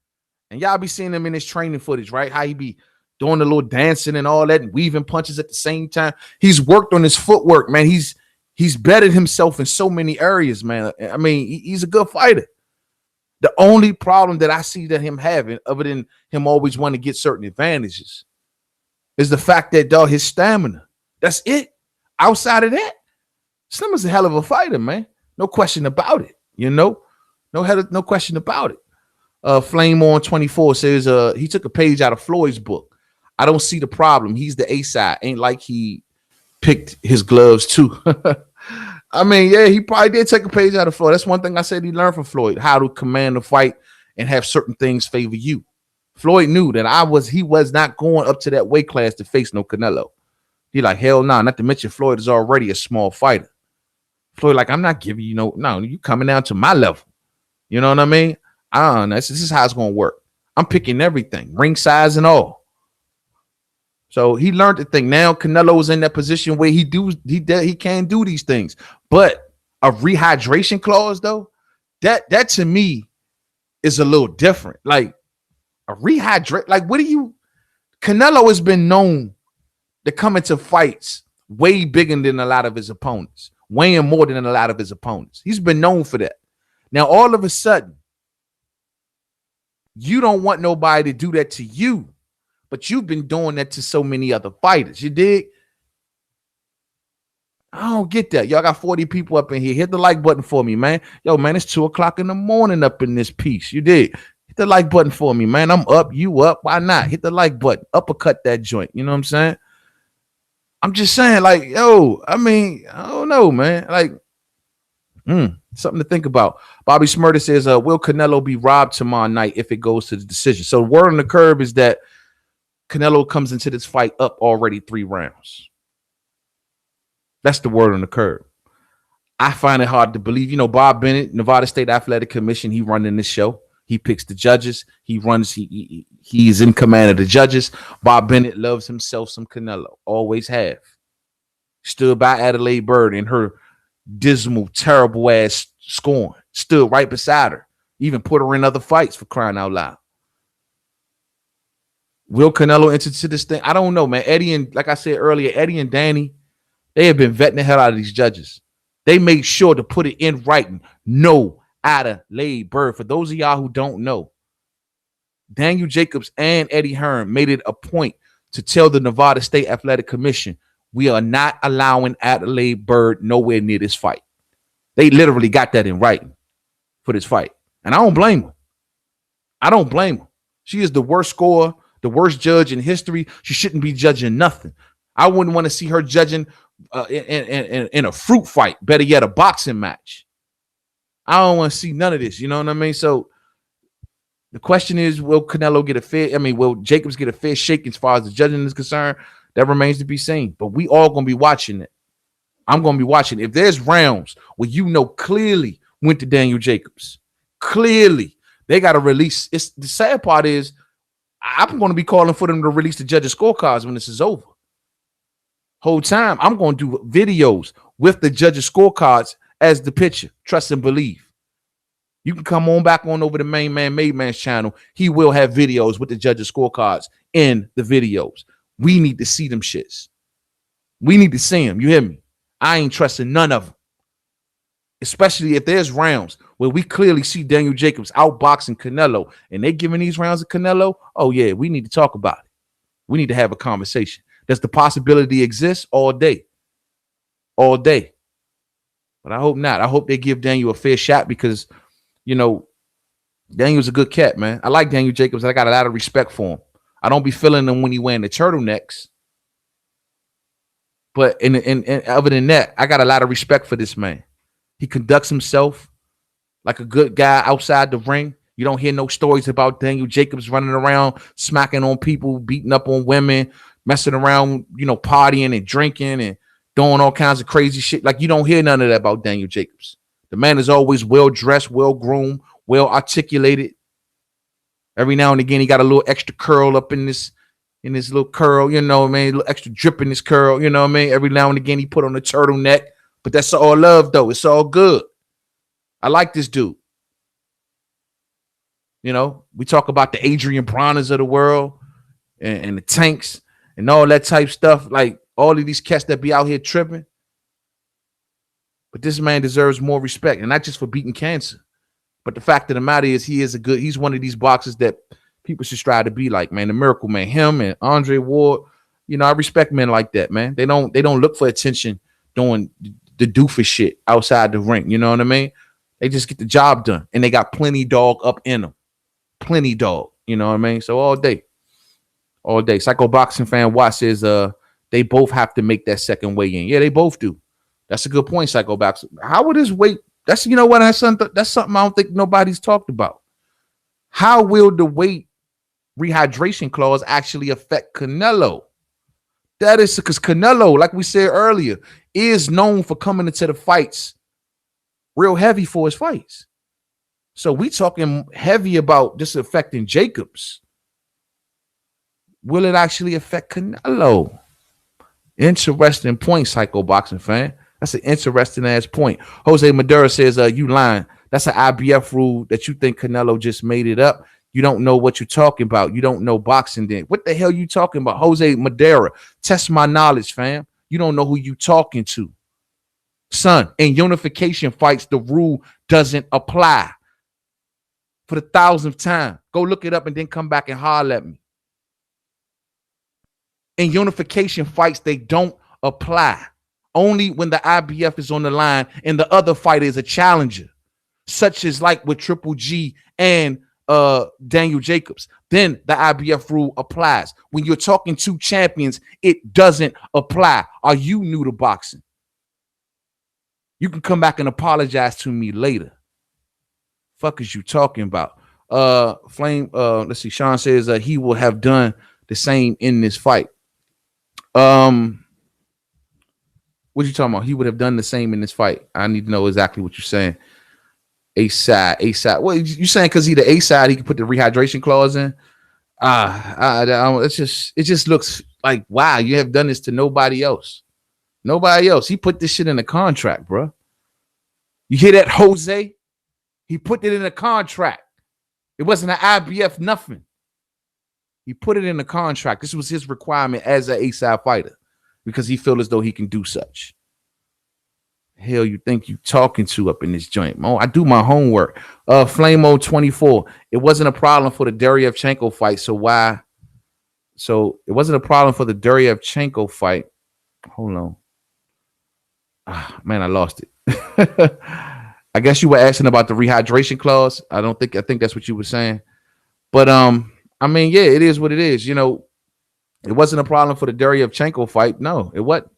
And y'all be seeing him in his training footage, right? How he be doing a little dancing and all that and weaving punches at the same time. He's worked on his footwork, man. He's bettered himself in so many areas, man. I mean, he's a good fighter. The only problem that I see that him having, other than him always wanting to get certain advantages, is the fact that, dog, his stamina. That's it. Outside of that, Slim is a hell of a fighter, man. No question about it. You know, no question about it. Flame on 24 says he took a page out of Floyd's book. I don't see the problem. He's the A side. Ain't like he picked his gloves too. I mean, yeah, he probably did take a page out of Floyd. That's one thing I said he learned from Floyd, how to command the fight and have certain things favor you. Floyd knew that he was not going up to that weight class to face no Canelo. He like, hell no, not to mention Floyd is already a small fighter. Floyd like, I'm not giving you no, you coming down to my level. You know what I mean? This is how it's going to work. I'm picking everything, ring size and all. So he learned the thing. Now Canelo is in that position where he can do these things. But a rehydration clause, though, that to me is a little different. Like a rehydrate, like Canelo has been known to come into fights way bigger than a lot of his opponents, weighing more than a lot of his opponents. He's been known for that. Now, all of a sudden, you don't want nobody to do that to you, but you've been doing that to so many other fighters. You dig? I don't get that. Y'all got 40 people up in here. Hit the like button for me, man. Yo, man, it's 2:00 in the morning up in this piece. You dig? Hit the like button for me, man. I'm up. You up. Why not? Hit the like button. Uppercut that joint. You know what I'm saying? I'm just saying, like, yo, I mean, I don't know, man. Like, something to think about. Bobby Smurder says, will Canelo be robbed tomorrow night if it goes to the decision? So the word on the curb is that Canelo comes into this fight up already 3 rounds. That's the word on the curb. I find it hard to believe. You know, Bob Bennett, Nevada State Athletic Commission, he running this show. He picks the judges. He's in command of the judges. Bob Bennett loves himself some Canelo. Always have. Stood by Adelaide Bird in her dismal, terrible ass scoring. Stood right beside her. Even put her in other fights, for crying out loud. Will Canelo enter to this thing? I don't know, man. Eddie and, like I said earlier, Eddie and Danny, they have been vetting the hell out of these judges. They made sure to put it in writing. No Adelaide Bird. For those of y'all who don't know, Daniel Jacobs and Eddie Hearn made it a point to tell the Nevada State Athletic Commission, we are not allowing Adelaide Bird nowhere near this fight. They literally got that in writing for this fight. And I don't blame her. I don't blame her. She is the worst scorer, the worst judge in history. She shouldn't be judging nothing. I wouldn't want to see her judging in a fruit fight, better yet, a boxing match. I don't want to see none of this. You know what I mean? So the question is, will Canelo get a fair? I mean, will Jacobs get a fair shake as far as the judging is concerned? That remains to be seen. But we all going to be watching it. I'm going to be watching. If there's rounds where you know clearly went to Daniel Jacobs, clearly They got to release. It's the sad part is I'm going to be calling for them to release the judges' scorecards when this is over. Whole time I'm going to do videos with the judges' scorecards as the picture. Trust and believe. You can come on back on over the Main Man Made Man's channel. He will have videos with the judges' scorecards in the videos. We need to see them shits. We need to see them. You hear me? I ain't trusting none of them. Especially if there's rounds where we clearly see Daniel Jacobs outboxing Canelo and they giving these rounds of Canelo. Oh, yeah, we need to talk about it. We need to have a conversation. Does the possibility exist? All day. All day. But I hope not. I hope they give Daniel a fair shot because, you know, Daniel's a good cat, man. I like Daniel Jacobs. I got a lot of respect for him. I don't be feeling him when he wearing the turtlenecks. But other than that, I got a lot of respect for this man. He conducts himself like a good guy outside the ring. You don't hear no stories about Daniel Jacobs running around, smacking on people, beating up on women, messing around, you know, partying and drinking and doing all kinds of crazy shit. Like, you don't hear none of that about Daniel Jacobs. The man is always well-dressed, well-groomed, well-articulated. Every now and again, he got a little extra curl up in this little curl, you know what I mean? A little extra drip in this curl, you know what I mean? Every now and again, he put on a turtleneck. But that's all love, though. It's all good. I like this dude. You know, we talk about the Adrian Browners of the world and the Tanks and all that type stuff. Like all of these cats that be out here tripping. But this man deserves more respect, and not just for beating cancer. But the fact of the matter is he's one of these boxers that people should strive to be like, man. The Miracle Man, him and Andre Ward. You know, I respect men like that, man. They don't look for attention doing the doofus shit outside the ring. You know what I mean? They just get the job done. And they got plenty dog up in them. Plenty dog. You know what I mean? So all day. All day. Psycho Boxing Fan Watt says they both have to make that second weigh-in. Yeah, they both do. That's a good point, Psycho Boxing. How would this weight? That's, you know what? That's something I don't think nobody's talked about. How will the weight rehydration clause actually affect Canelo? That is because Canelo, like we said earlier, is known for coming into the fights real heavy for his fights. So we talking heavy about this affecting Jacobs. Will it actually affect Canelo? Interesting point, Psycho Boxing Fan. That's an interesting ass point. Jose Madera says, you lying. That's an IBF rule that you think Canelo just made it up. You don't know what you're talking about. You don't know boxing then. What the hell you talking about? Jose Madera, test my knowledge, fam. You don't know who you talking to. Son, in unification fights, the rule doesn't apply. For the 1,000th time. Go look it up and then come back and holler at me. In unification fights, they don't apply. Only when the IBF is on the line and the other fighter is a challenger, such as like with Triple G and Daniel Jacobs. Then the IBF rule applies. When you're talking two champions, it doesn't apply. Are you new to boxing? You can come back and apologize to me later. Fuck is you talking about? Flame, let's see. Sean says he will have done the same in this fight. What you talking about? He would have done the same in this fight. I need to know exactly what you're saying. A side. What you saying? Because he the A side, he can put the rehydration clause in. It just looks like, wow, you have done this to nobody else. Nobody else. He put this shit in the contract, bro. You hear that, Jose? He put it in the contract. It wasn't an IBF nothing. He put it in the contract. This was his requirement as an A-side fighter because he felt as though he can do such. Hell, you think you talking to up in this joint? Oh, I do my homework. Flamo 24. It wasn't a problem for the Deryevchenko fight. So why? So it wasn't a problem for the Deryevchenko fight. Hold on. Man, I lost it. I guess you were asking about the rehydration clause. I think that's what you were saying. But I mean, yeah, it is what it is. You know, it wasn't a problem for the Deryevchenko fight. No, it wasn't.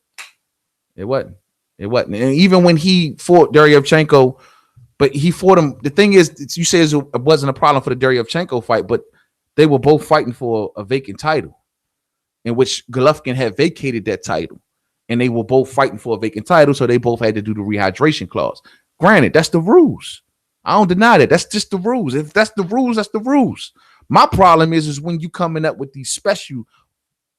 It wasn't. It wasn't. And even when he fought Deryevchenko, but he fought him. The thing is, you say it wasn't a problem for the Deryevchenko fight, but they were both fighting for a vacant title, in which Golovkin had vacated that title, and they were both fighting for a vacant title, so they both had to do the rehydration clause. Granted, that's the rules. I don't deny that. That's just the rules. If that's the rules, that's the rules. My problem is when you coming up with these special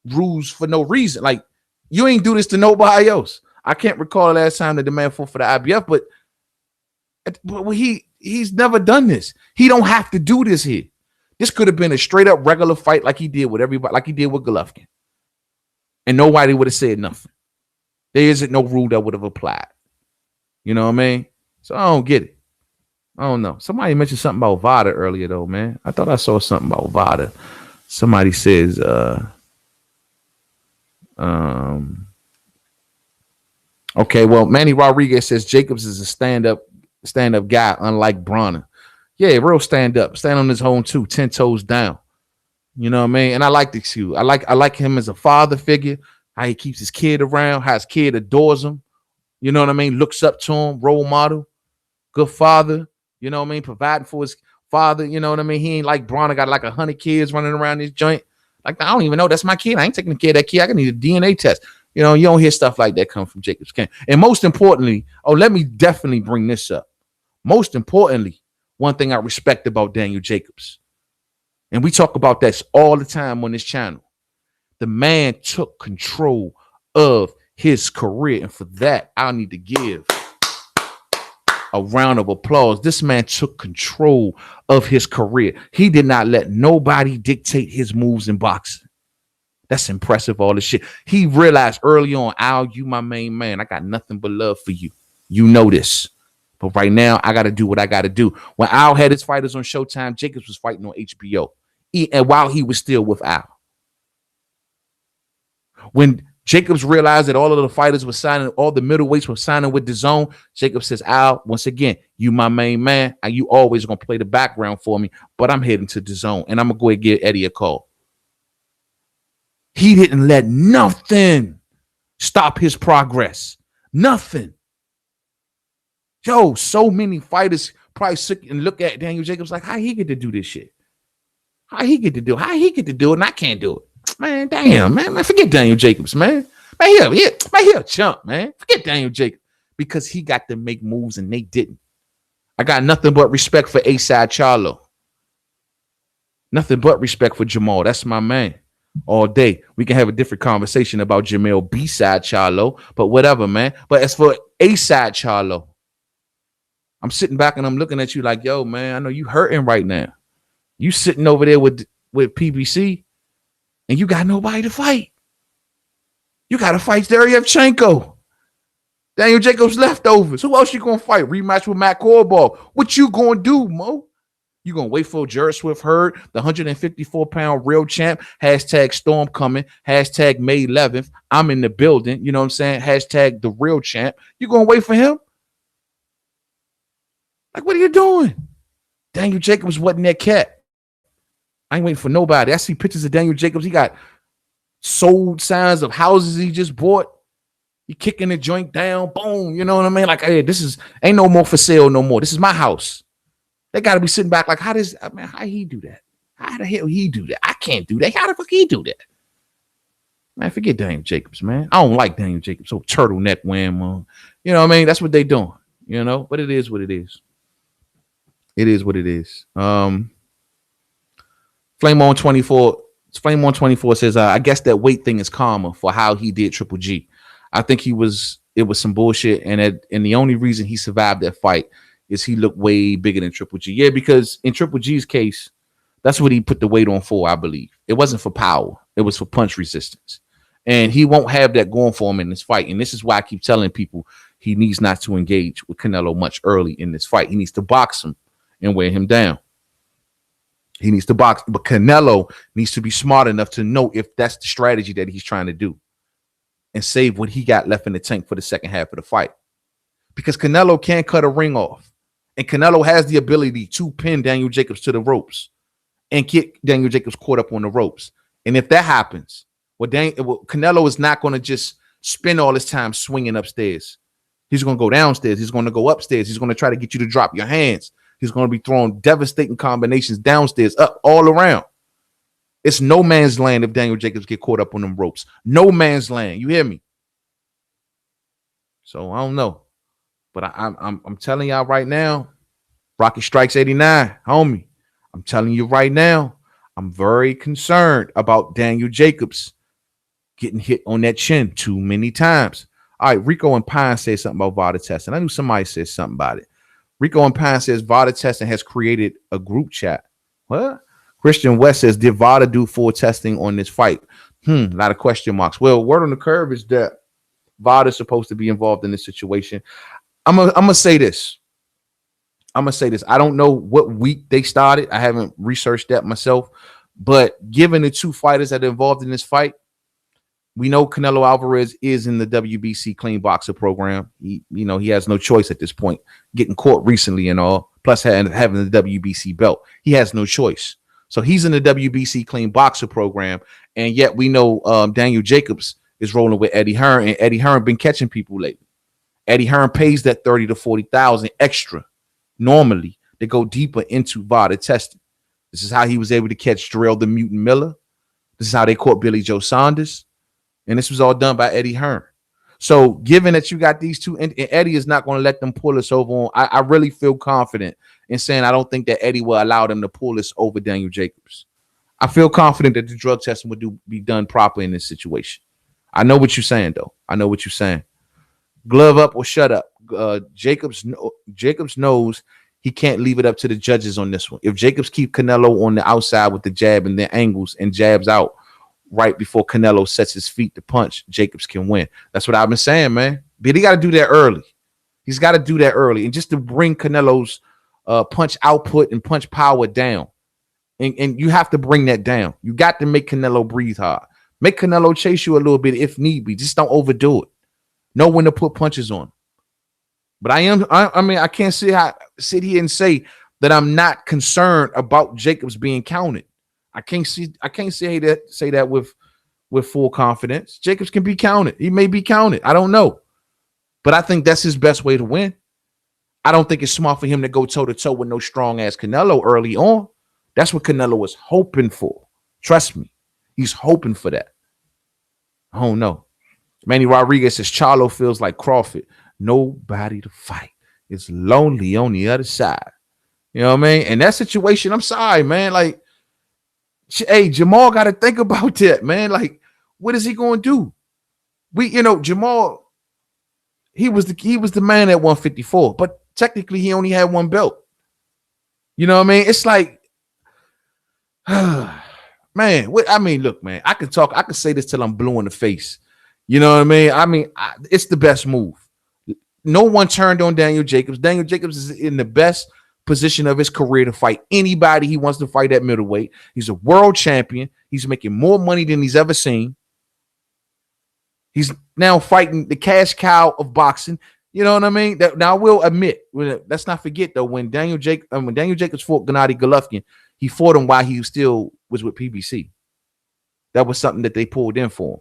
rules for no reason. Like, you ain't do this to nobody else. I can't recall the last time that the man fought for the IBF, but he's never done this. He don't have to do this here. This could have been a straight up regular fight like he did with everybody, like he did with Golovkin. And nobody would have said nothing. There isn't no rule that would have applied. You know what I mean? So I don't get it. I don't know. Somebody mentioned something about VADA earlier, though, man. I thought I saw something about VADA. Somebody says, okay, well, Manny Rodriguez says Jacobs is a stand-up guy, unlike Bronner. Yeah, real stand-up. Stand on his own, too, 10 toes down. You know what I mean? And I like this too. I like him as a father figure, how he keeps his kid around, how his kid adores him. You know what I mean? Looks up to him, role model, good father. You know what I mean? Providing for his father. You know what I mean? He ain't like Bronner, got like 100 kids running around this joint. Like, I don't even know. That's my kid. I ain't taking care of that kid. I can need a DNA test. You know, you don't hear stuff like that come from Jacobs Camp. And most importantly, let me definitely bring this up. Most importantly, one thing I respect about Daniel Jacobs, and we talk about this all the time on this channel, the man took control of his career. And for that, I need to give a round of applause. This man took control of his career. He did not let nobody dictate his moves in boxing. That's impressive, all this shit. He realized early on, Al, you my main man. I got nothing but love for you. You know this. But right now, I got to do what I got to do. When Al had his fighters on Showtime, Jacobs was fighting on HBO. And while he was still with Al. When Jacobs realized that all of the fighters were signing, all the middleweights were signing with DAZN, Jacobs says, Al, once again, you my main man, and you always going to play the background for me, but I'm heading to DAZN, and I'm going to go ahead and give Eddie a call. He didn't let nothing stop his progress. Nothing. Yo, so many fighters probably sit and look at Daniel Jacobs like, how he get to do this shit? How he get to do it, and I can't do it. Man, damn, man, forget Daniel Jacobs, man. Man, he a chump, man. Forget Daniel Jacobs. Because he got to make moves and they didn't. I got nothing but respect for A-Side Charlo. Nothing but respect for Jermall. That's my man. All day. We can have a different conversation about Jermall B-Side Charlo, but whatever, man. But as for A-Side Charlo, I'm sitting back and I'm looking at you like, yo, man, I know you hurting right now. You sitting over there with PBC and you got nobody to fight. You got to fight Deryevchenko. Daniel Jacobs leftovers. Who else you going to fight? Rematch with Matt Cornball. What you going to do, Mo? You going to wait for Jared Swift Hurd, the 154-pound real champ, hashtag Storm coming, hashtag May 11th. I'm in the building. You know what I'm saying? Hashtag the real champ. You going to wait for him? Like, what are you doing? Daniel Jacobs wasn't that cat. I ain't waiting for nobody. I see pictures of Daniel Jacobs. He got sold signs of houses he just bought. He kicking the joint down. Boom. You know what I mean? Like, hey, ain't no more for sale no more. This is my house. They got to be sitting back like, how he do that? How the hell he do that? I can't do that. How the fuck he do that? Man, forget Daniel Jacobs, man. I don't like Daniel Jacobs. So turtleneck wearing, man. You know what I mean? That's what they doing. You know? But it is what it is. It is what it is. Flame on 24 says, I guess that weight thing is karma for how he did Triple G. I think it was some bullshit, and the only reason he survived that fight is he looked way bigger than Triple G. Yeah, because in Triple G's case, that's what he put the weight on for, I believe. It wasn't for power. It was for punch resistance. And he won't have that going for him in this fight. And this is why I keep telling people he needs not to engage with Canelo much early in this fight. He needs to box him and wear him down. He needs to box, but Canelo needs to be smart enough to know if that's the strategy that he's trying to do and save what he got left in the tank for the second half of the fight. Because Canelo can't cut a ring off. And Canelo has the ability to pin Daniel Jacobs to the ropes and get Daniel Jacobs caught up on the ropes. And if that happens, Canelo is not going to just spend all his time swinging upstairs. He's going to go downstairs. He's going to go upstairs. He's going to try to get you to drop your hands. He's going to be throwing devastating combinations downstairs, up, all around. It's no man's land if Daniel Jacobs get caught up on them ropes. No man's land. You hear me? So I don't know. But I'm telling y'all right now, Rocky Strikes 89, homie. I'm telling you right now, I'm very concerned about Daniel Jacobs getting hit on that chin too many times. All right, Rico and Pine said something about VADA testing. I knew somebody said something about it. Rico and Pine says VADA testing has created a group chat. What? Christian West says, did VADA do full testing on this fight? A lot of question marks. Well, word on the curve is that VADA is supposed to be involved in this situation. I'm gonna say this. I don't know what week they started. I haven't researched that myself. But given the two fighters that are involved in this fight, we know Canelo Alverez is in the WBC clean boxer program. He has no choice at this point, getting caught recently and all, plus having the WBC belt. He has no choice. So he's in the WBC clean boxer program. And yet we know Daniel Jacobs is rolling with Eddie Hearn, and Eddie Hearn been catching people lately. Eddie Hearn pays that 30 to 40,000 extra normally to go deeper into VADA testing. This is how he was able to catch Jarrell the Mutant Miller. This is how they caught Billy Joe Saunders. And this was all done by Eddie Hearn. So given that you got these two, and Eddie is not going to let them pull us over on, I really feel confident in saying I don't think that Eddie will allow them to pull us over Daniel Jacobs. I feel confident that the drug testing would be done properly in this situation. I know what you're saying, though. I know what you're saying. Glove up or shut up. Jacobs knows he can't leave it up to the judges on this one. If Jacobs keep Canelo on the outside with the jab and the angles and jabs out right before Canelo sets his feet to punch, Jacobs can win. That's what I've been saying, man. But he got to do that early. He's got to do that early. And just to bring Canelo's punch output and punch power down. And you have to bring that down. You got to make Canelo breathe hard. Make Canelo chase you a little bit if need be. Just don't overdo it. Know when to put punches on. But I can't sit here and say that I'm not concerned about Jacobs being counted. I can't say that with full confidence. Jacobs can be counted. He may be counted. I don't know. But I think that's his best way to win. I don't think it's smart for him to go toe-to-toe with no strong-ass Canelo early on. That's what Canelo was hoping for. Trust me. He's hoping for that. I don't know. Manny Rodriguez says Charlo feels like Crawford. Nobody to fight. It's lonely on the other side. You know what I mean? And that situation, I'm sorry, man. Like, hey, Jermall got to think about that, man. Like, what is he going to do? Jermall, he was the man at 154, but technically he only had one belt. You know what I mean? It's like, man, look, man, I could say this till I'm blue in the face. You know what I mean? It's the best move. No one turned on Daniel Jacobs. Daniel Jacobs is in the best position of his career to fight anybody he wants to fight at middleweight. He's a world champion. He's making more money than he's ever seen. He's now fighting the cash cow of boxing. You know what I mean? Now I will admit, let's not forget though, when Daniel Jacobs fought Gennady Golovkin, he fought him while he still was with PBC. That was something that they pulled in for him.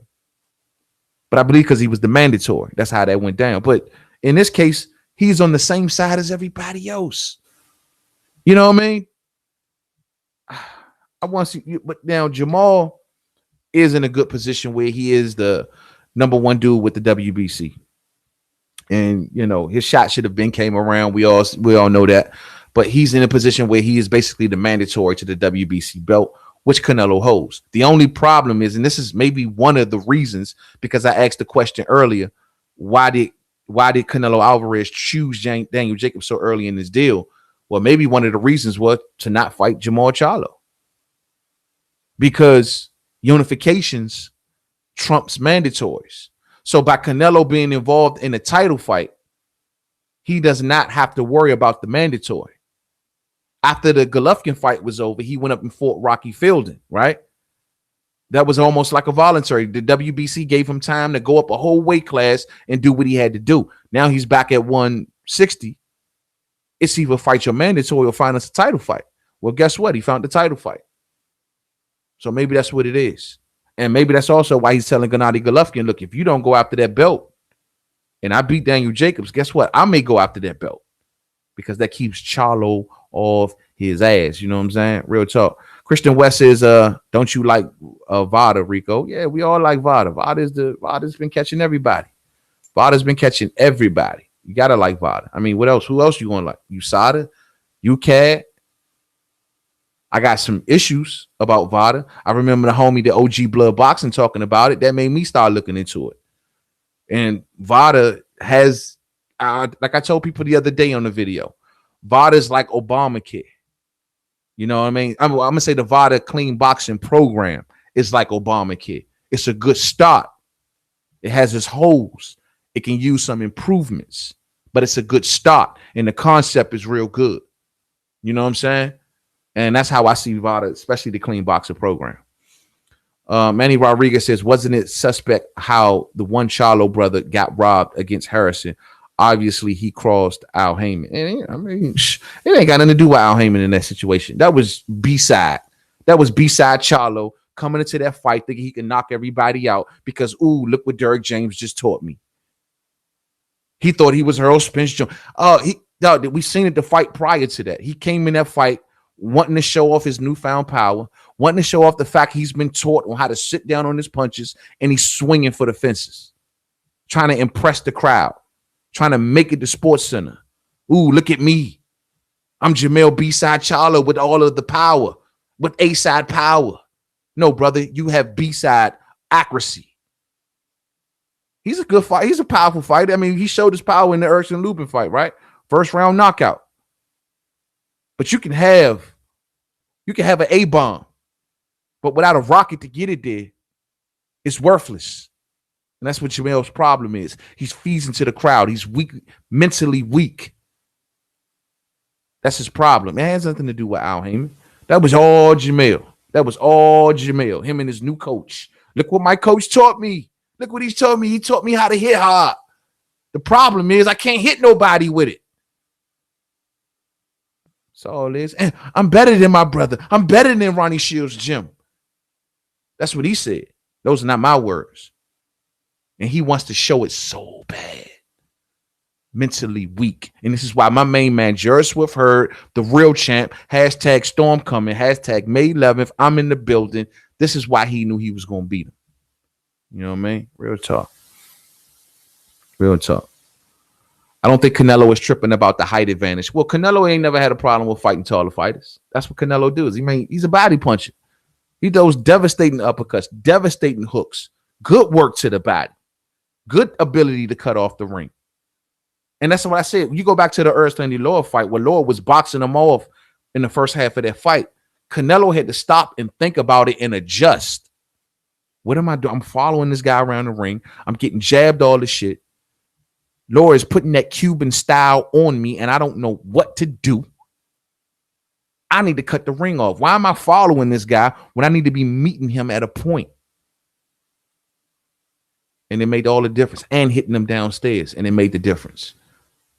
But I believe because he was the mandatory, that's how that went down. But in this case, he's on the same side as everybody else. You know what I mean? I want to see, but now Jermall is in a good position where he is the number one dude with the WBC. And, his shot should have came around. We all know that. But he's in a position where he is basically the mandatory to the WBC belt, which Canelo holds. The only problem is, and this is maybe one of the reasons, because I asked the question earlier, why did Canelo Alvarez choose Daniel Jacobs so early in this deal? Well, maybe one of the reasons was to not fight Jermall Charlo. Because unifications trumps mandatories. So by Canelo being involved in a title fight, he does not have to worry about the mandatory. After the Golovkin fight was over, he went up and fought Rocky Fielding, right? That was almost like a voluntary. The WBC gave him time to go up a whole weight class and do what he had to do. Now he's back at 160. It's either fight your mandatory or find us a title fight. Well, guess what? He found the title fight. So maybe that's what it is. And maybe that's also why he's telling Gennady Golovkin, look, if you don't go after that belt and I beat Daniel Jacobs, guess what? I may go after that belt because that keeps Charlo off his ass. You know what I'm saying? Real talk. Christian West says, don't you like VADA, Rico? Yeah, we all like VADA. VADA's been catching everybody. VADA's been catching everybody. You got to like VADA. I mean, what else? Who else you going to like? USADA? You cat. I got some issues about VADA. I remember the homie, the OG Blood Boxing, talking about it. That made me start looking into it. And VADA has, like I told people the other day on the video, VADA is like Obamacare. You know what I mean? I'm going to say the VADA clean boxing program is like Obamacare. It's a good start. It has its holes. It can use some improvements, but it's a good start. And the concept is real good. You know what I'm saying? And that's how I see VADA, especially the clean boxing program. Manny Rodriguez says, wasn't it suspect how the one Charlo brother got robbed against Harrison? Obviously, he crossed Al Heyman. And I mean, it ain't got nothing to do with Al Heyman in that situation. That was B-side. That was B-side Charlo coming into that fight thinking he can knock everybody out because, ooh, look what Derrick James just taught me. He thought he was Earl Spence Jones. We seen it the fight prior to that. He came in that fight wanting to show off his newfound power, wanting to show off the fact he's been taught on how to sit down on his punches, and he's swinging for the fences, trying to impress the crowd, trying to make it to Sports Center. Ooh, look at me. I'm Jermall B-side Charlo with all of the power, with A-side power. No, brother, you have B-side accuracy. He's a good fight. He's a powerful fighter. I mean, he showed his power in the Erskine Lubin fight, right? First round knockout. But you can have an A-bomb, but without a rocket to get it there, it's worthless. And that's what Jermall's problem is. He's feeds into the crowd. He's weak, mentally weak. That's his problem. It has nothing to do with Al Heyman. That was all Jermall. That was all Jermall. Him and his new coach. Look what my coach taught me. Look what he taught me. He taught me how to hit hard. The problem is I can't hit nobody with it. That's all it is. And I'm better than my brother. I'm better than Ronnie Shields' gym. That's what he said. Those are not my words. And he wants to show it so bad. Mentally weak. And this is why my main man, Jared Swift Hurd, the real champ, hashtag Storm coming, hashtag May 11th, I'm in the building. This is why he knew he was going to beat him. You know what I mean? Real talk. Real talk. I don't think Canelo is tripping about the height advantage. Well, Canelo ain't never had a problem with fighting taller fighters. That's what Canelo does. He's a body puncher. He does devastating uppercuts, devastating hooks, good work to the body, good ability to cut off the ring. And that's what I said. You go back to the Erskine and Loa fight where Loa was boxing him off in the first half of that fight. Canelo had to stop and think about it and adjust. What am I doing? I'm following this guy around the ring. I'm getting jabbed all this shit. Laura is putting that Cuban style on me, and I don't know what to do. I need to cut the ring off. Why am I following this guy when I need to be meeting him at a point? And it made all the difference. And hitting him downstairs, and it made the difference.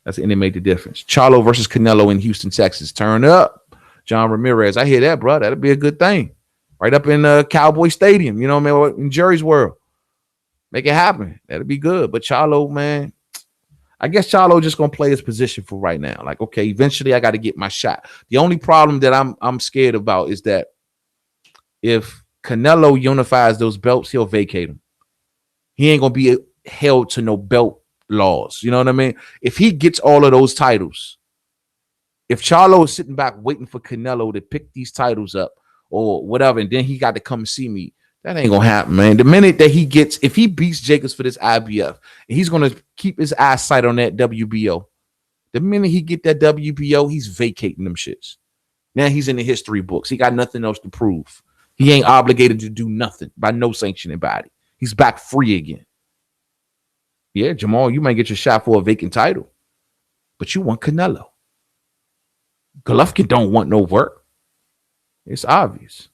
And it made the difference. Charlo versus Canelo in Houston, Texas. Turn up. John Ramirez. I hear that, bro. That'll be a good thing. Right up in Cowboy Stadium. You know what I mean? In Jerry's world. Make it happen. That'll be good. But Charlo, man, I guess Charlo just gonna play his position for right now. Like, okay, eventually I got to get my shot. The only problem that I'm scared about is that if Canelo unifies those belts, he'll vacate them. He ain't gonna be held to no belt laws. You know what I mean? If he gets all of those titles, if Charlo is sitting back waiting for Canelo to pick these titles up or whatever, and then he got to come see me, that ain't gonna happen, man. The minute that he gets, if he beats Jacobs for this IBF, he's gonna keep his eyes sight on that WBO. The minute he get that WBO, he's vacating them shits. Now he's in the history books. He got nothing else to prove. He ain't obligated to do nothing by no sanctioning body. He's back free again. Yeah, Jermall, you might get your shot for a vacant title, but you want Canelo. Golovkin don't want no work. It's obvious.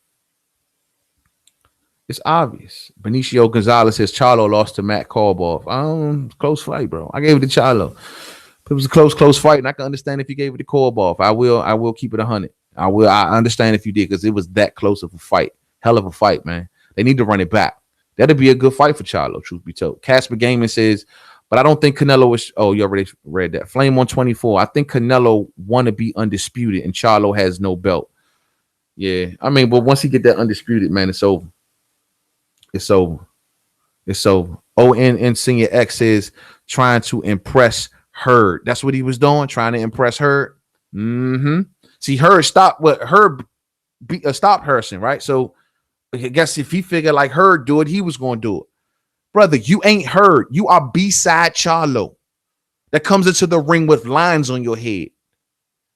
It's obvious. Benicio Gonzalez says Charlo lost to Matt Korboff. Close fight, bro. I gave it to Charlo. It was a close fight, and I can understand if you gave it to Korboff. I will keep it 100. I understand if you did, because it was that close of a fight. Hell of a fight, man. They need to run it back. That'd be a good fight for Charlo, truth be told. Casper Gaiman says, but I don't think Canelo is. Oh, you already read that. Flame 124. I think Canelo want to be undisputed, and Charlo has no belt. Yeah, I mean, but once he get that undisputed, man, it's over. It's over. It's over. ONN Senior X says trying to impress Hurd. That's what he was doing, trying to impress Hurd. See, Hurd stopped what Hurd stopped Harrison, right? So I guess if he figured like Hurd do it, he was going to do it. Brother, you ain't Hurd. You are B-side Charlo that comes into the ring with lines on your head.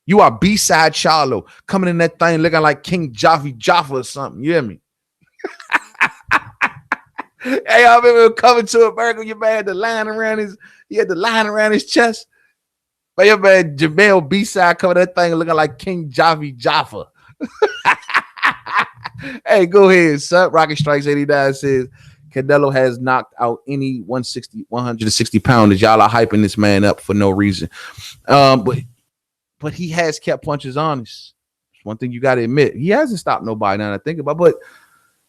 You are B-side Charlo coming in that thing looking like King Jaffa or something. You hear me? Hey, I remember coming to America. Your man had the line around his chest. But your man Jermall B-side coming that thing looking like King Jaffa. Hey, go ahead, son. Rocket Strikes 89 says Canelo has knocked out any 160 pounders. Y'all are hyping this man up for no reason. But he has kept punches honest. One thing you got to admit, he hasn't stopped nobody. Now that I think about, but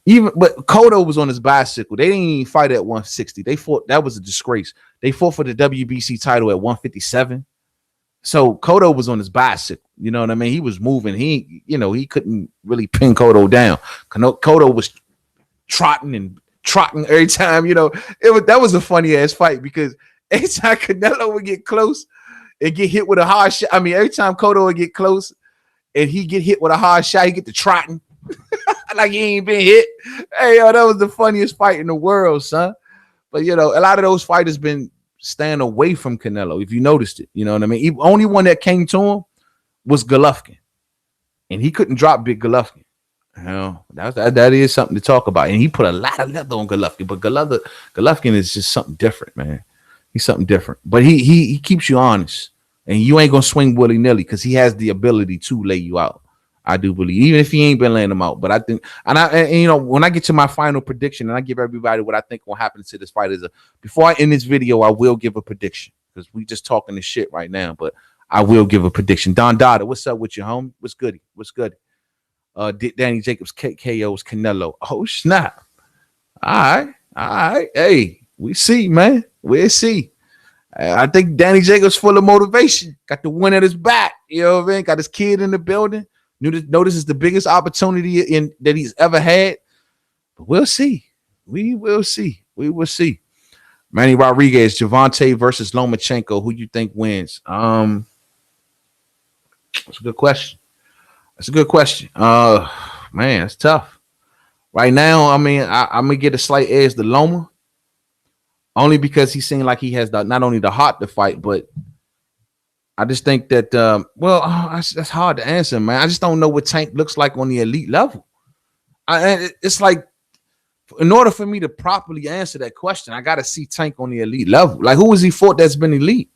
Cotto was on his bicycle. They didn't even fight at 160. They fought. That was a disgrace. They fought for the WBC title at 157. So Cotto was on his bicycle. You know what I mean? He was moving. He couldn't really pin Cotto down. Cotto was trotting every time. That was a funny ass fight because every time Canelo would get close and get hit with a hard shot. I mean, every time Cotto would get close and he get hit with a hard shot, he get to trotting like he ain't been hit. Hey, that was the funniest fight in the world, son. But a lot of those fighters been staying away from Canelo, if you noticed it. You know what I mean? Only one that came to him was Golovkin. And he couldn't drop big Golovkin. That is something to talk about. And he put a lot of leather on Golovkin, but Golovkin is just something different, man. He's something different. But he keeps you honest. And you ain't gonna swing willy-nilly because he has the ability to lay you out. I do believe, even if he ain't been laying them out. But I think, when I get to my final prediction and I give everybody what I think will happen to this fight before I end this video, I will give a prediction because we just talking this shit right now. But I will give a prediction. Don Dada, what's up with you, homie? What's goody? What's good? Danny Jacobs KO's Canelo. Oh snap! All right. Hey, we see, man. We'll see. I think Danny Jacobs full of motivation. Got the win at his back. You know what I mean? Got his kid in the building. Notice is the biggest opportunity that he's ever had. But we'll see. We will see. Manny Rodriguez, Javante versus Lomachenko. Who you think wins? That's a good question. Man, it's tough. Right now, I mean, I'm gonna get a slight edge to Loma. Only because he seemed like he has not only the heart to fight, but I just think that, that's hard to answer, man. I just don't know what Tank looks like on the elite level. It's like, in order for me to properly answer that question, I got to see Tank on the elite level. Like, who has he fought that's been elite?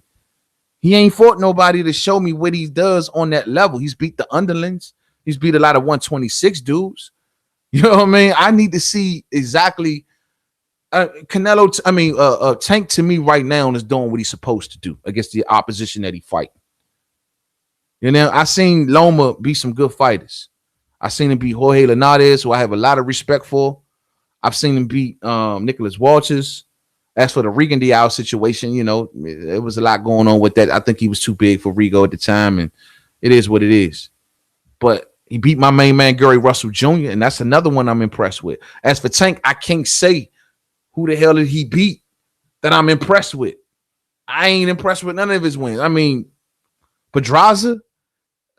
He ain't fought nobody to show me what he does on that level. He's beat the underlings. He's beat a lot of 126 dudes. You know what I mean? I need to see exactly. Tank to me right now is doing what he's supposed to do against the opposition that he fight. I seen Loma beat some good fighters. I seen him beat Jorge Linares, who I have a lot of respect for. I've seen him beat Nicholas Walters. As for the Regan Diao situation, it was a lot going on with that. I think he was too big for Rigo at the time, and it is what it is. But he beat my main man, Gary Russell Jr., and that's another one I'm impressed with. As for Tank, I can't say who the hell did he beat that I'm impressed with. I ain't impressed with none of his wins. I mean, Pedraza,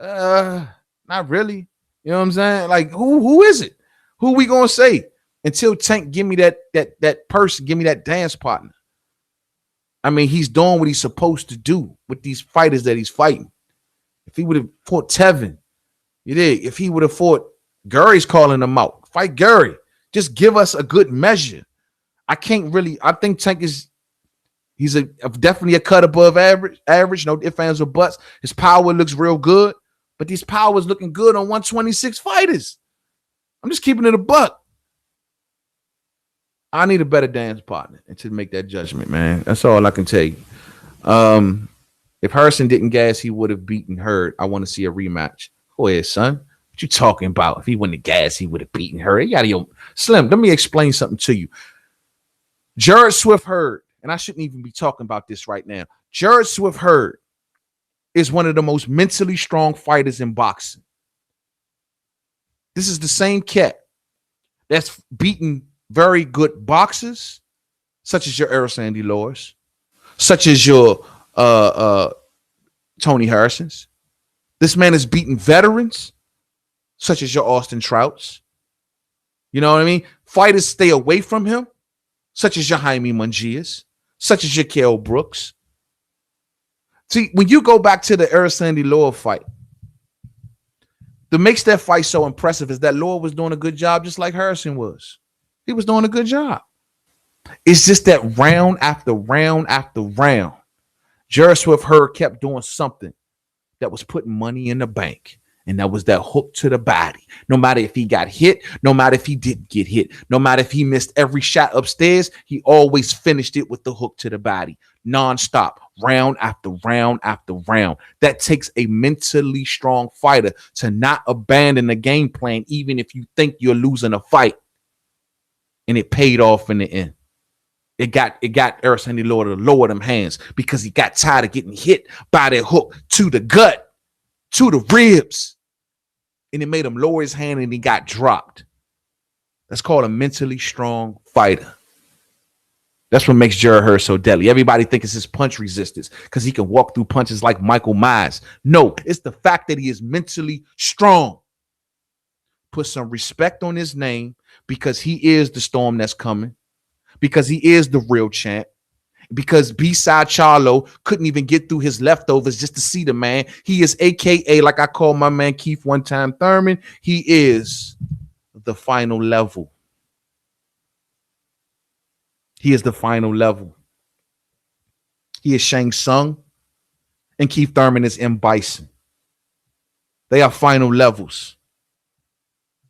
not really. You know what I'm saying? Like, who is it? Who we gonna say? Until Tank give me that person, give me that dance partner. I mean, he's doing what he's supposed to do with these fighters that he's fighting. If he would have fought Tevin, you did. If he would have fought Gary's calling him out. Fight Gary. Just give us a good measure. I think Tank he's definitely a cut above average, no ifs, ands, or buts. His power looks real good, but these powers looking good on 126 fighters. I'm just keeping it a buck. I need a better dance partner and to make that judgment, man. That's all I can tell you. If Harrison didn't gas, he would have beaten Hurd. I want to see a rematch. Go ahead, son. What you talking about? If he wouldn't have gas, he would have beaten Hurd. Slim, let me explain something to you. Jared Swift Hurd, and I shouldn't even be talking about this right now. Jared Swift Hurd is one of the most mentally strong fighters in boxing. This is the same cat that's beaten very good boxers, such as your Errol Sandy Lawers, such as your Tony Harrisons. This man is beating veterans, such as your Austin Trouts. You know what I mean? Fighters stay away from him, such as your Jaime Munguias, such as your Kell Brooks. See, when you go back to the Erislandy Law fight, that makes that fight so impressive is that Law was doing a good job just like Harrison was. He was doing a good job. It's just that round after round after round, Jerry Swift Hurd kept doing something that was putting money in the bank. And that was that hook to the body. No matter if he got hit, no matter if he didn't get hit, no matter if he missed every shot upstairs, he always finished it with the hook to the body. Nonstop, round after round after round. That takes a mentally strong fighter to not abandon the game plan, even if you think you're losing a fight. And it paid off in the end. It got Erislandy Law to lower them hands because he got tired of getting hit by that hook to the gut, to the ribs. And it made him lower his hand and he got dropped. That's called a mentally strong fighter. That's what makes Jerry Hurd so deadly. Everybody thinks it's his punch resistance because he can walk through punches like Michael Myers. No, it's the fact that he is mentally strong. Put some respect on his name because he is the storm that's coming, because he is the real champ. Because B-side Charlo couldn't even get through his leftovers just to see the man. He is AKA, like I call my man Keith one time Thurman, he is the final level. He is the final level. He is Shang Tsung and Keith Thurman is M. Bison. They are final levels.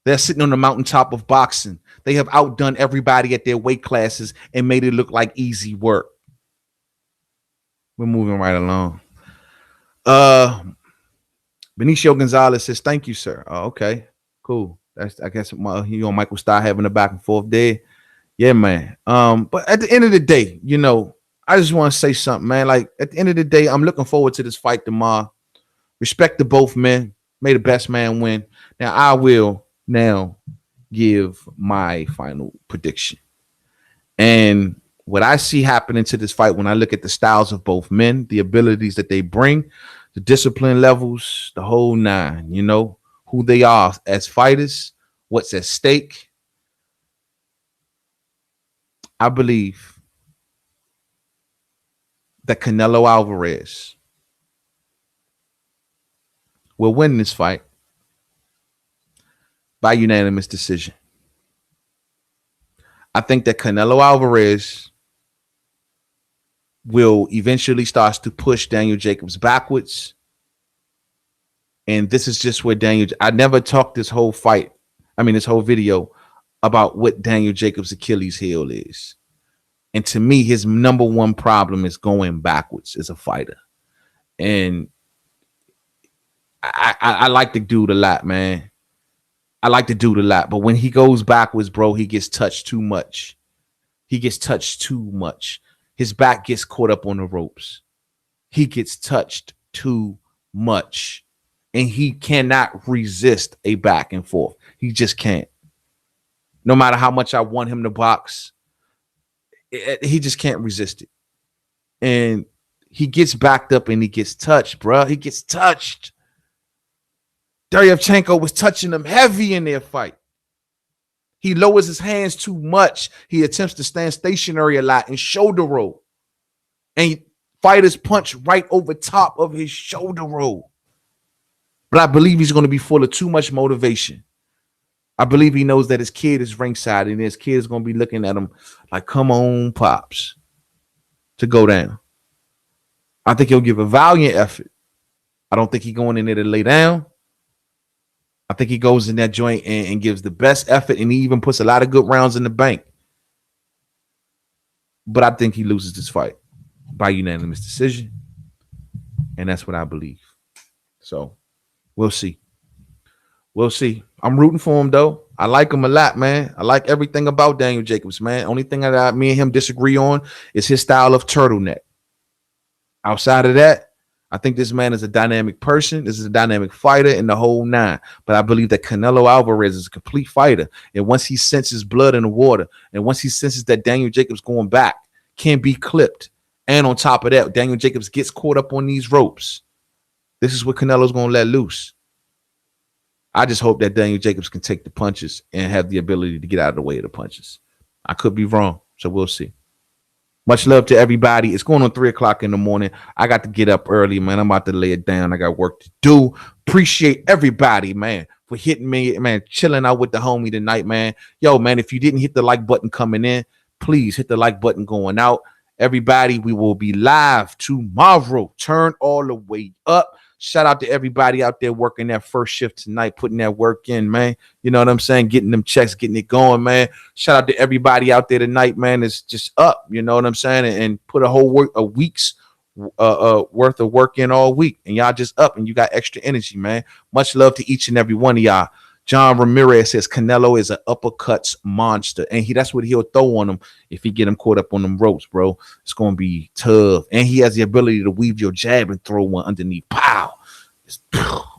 They're sitting on the mountaintop of boxing. They have outdone everybody at their weight classes and made it look like easy work. We're moving right along. Benicio Gonzalez says, thank you, sir. Oh, okay, cool. That's, I guess, you and Michael Starr having a back and forth there. Yeah, man. But at the end of the day, you know, I just want to say something, man. Like, at the end of the day, I'm looking forward to this fight tomorrow. Respect to both men. May the best man win. Now, I will now give my final prediction. And what I see happening to this fight when I look at the styles of both men, the abilities that they bring, the discipline levels, the whole nine, you know, who they are as fighters, what's at stake. I believe that Canelo Alverez will win this fight by unanimous decision. I think that Canelo Alvarez will eventually start to push Daniel Jacobs backwards. And this is just where I never talked this whole video about what Daniel Jacobs' Achilles heel is. And to me, his number one problem is going backwards as a fighter. And I like the dude a lot, man. I like the dude a lot. But when he goes backwards, bro, he gets touched too much. His back gets caught up on the ropes. He gets touched too much. And he cannot resist a back and forth. He just can't. No matter how much I want him to box, he just can't resist it. And he gets backed up and he gets touched, bro. He gets touched. Deryevchenko was touching him heavy in their fight. He lowers his hands too much. He attempts to stand stationary a lot and shoulder roll. And fighters punch right over top of his shoulder roll. But I believe he's going to be full of too much motivation. I believe he knows that his kid is ringside and his kid is going to be looking at him like, come on, Pops, to go down. I think he'll give a valiant effort. I don't think he's going in there to lay down. I think he goes in that joint and gives the best effort, and he even puts a lot of good rounds in the bank. But I think he loses this fight by unanimous decision, and that's what I believe. So we'll see. We'll see. I'm rooting for him, though. I like him a lot, man. I like everything about Daniel Jacobs, man. Only thing that me and him disagree on is his style of turtleneck. Outside of that, I think this man is a dynamic person. This is a dynamic fighter in the whole nine. But I believe that Canelo Alvarez is a complete fighter. And once he senses blood in the water, and once he senses that Daniel Jacobs going back can be clipped, and on top of that, Daniel Jacobs gets caught up on these ropes, This is what Canelo's gonna let loose. I just hope that Daniel Jacobs can take the punches and have the ability to get out of the way of the punches. I could be wrong, so we'll see. Much love to everybody. It's going on 3 o'clock in the morning. I got to get up early, man. I'm about to lay it down. I got work to do. Appreciate everybody, man, for hitting me, man, chilling out with the homie tonight, man. Yo, man, if you didn't hit the like button coming in, please hit the like button going out. Everybody, we will be live tomorrow. Turn all the way up. Shout out to everybody out there working that first shift tonight, putting that work in, man. You know what I'm saying? Getting them checks, getting it going, man. Shout out to everybody out there tonight, man. It's just up, you know what I'm saying? And put a week's worth of work in all week. And y'all just up and you got extra energy, man. Much love to each and every one of y'all. John Ramirez says Canelo is an uppercuts monster. And that's what he'll throw on him if he get him caught up on them ropes, bro. It's going to be tough. And he has the ability to weave your jab and throw one underneath. Pow.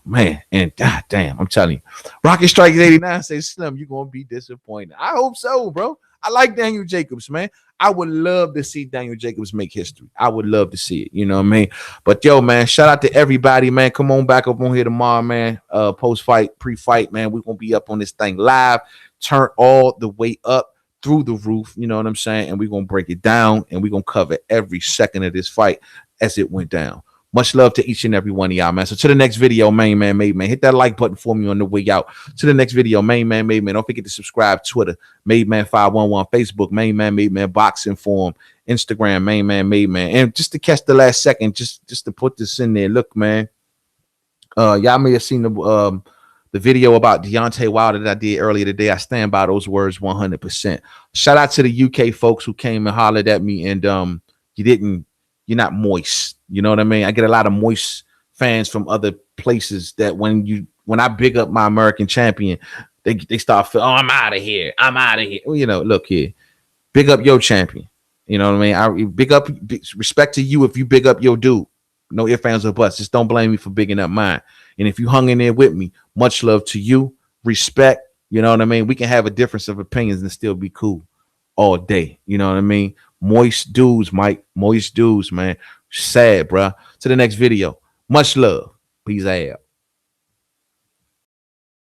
Man, and god damn, I'm telling you. Rocket Strike 89 says, Slim, you're going to be disappointed. I hope so, bro. I like Daniel Jacobs, man. I would love to see Daniel Jacobs make history. I would love to see it. You know what I mean? But yo, man, shout out to everybody, man. Come on back up on here tomorrow, man. Post-fight, pre-fight, man. We're going to be up on this thing live. Turn all the way up through the roof. You know what I'm saying? And we're going to break it down, and we're going to cover every second of this fight as it went down. Much love to each and every one of y'all, man. So to the next video, main man, made man. Hit that like button for me on the way out. To the next video, main man, made man. Don't forget to subscribe. Twitter, made man 511. Facebook, main man, made man. Boxing forum, Instagram, main man, made man. And just to catch the last second, just to put this in there. Look, man. Y'all may have seen the video about Deontay Wilder that I did earlier today. I stand by those words 100%. Shout out to the UK folks who came and hollered at me, and you're not moist. You know what I mean? I get a lot of moist fans from other places that when I big up my American champion, they start feeling, oh, I'm out of here. I'm out of here. Well, you know, look here. Big up your champion. You know what I mean? Respect to you if you big up your dude. No ifs, ands, or buts. Just don't blame me for bigging up mine. And if you hung in there with me, much love to you. Respect. You know what I mean? We can have a difference of opinions and still be cool all day. You know what I mean? Moist dudes, Mike. Moist dudes, man. Sad, bro. To the next video. Much love. Peace out.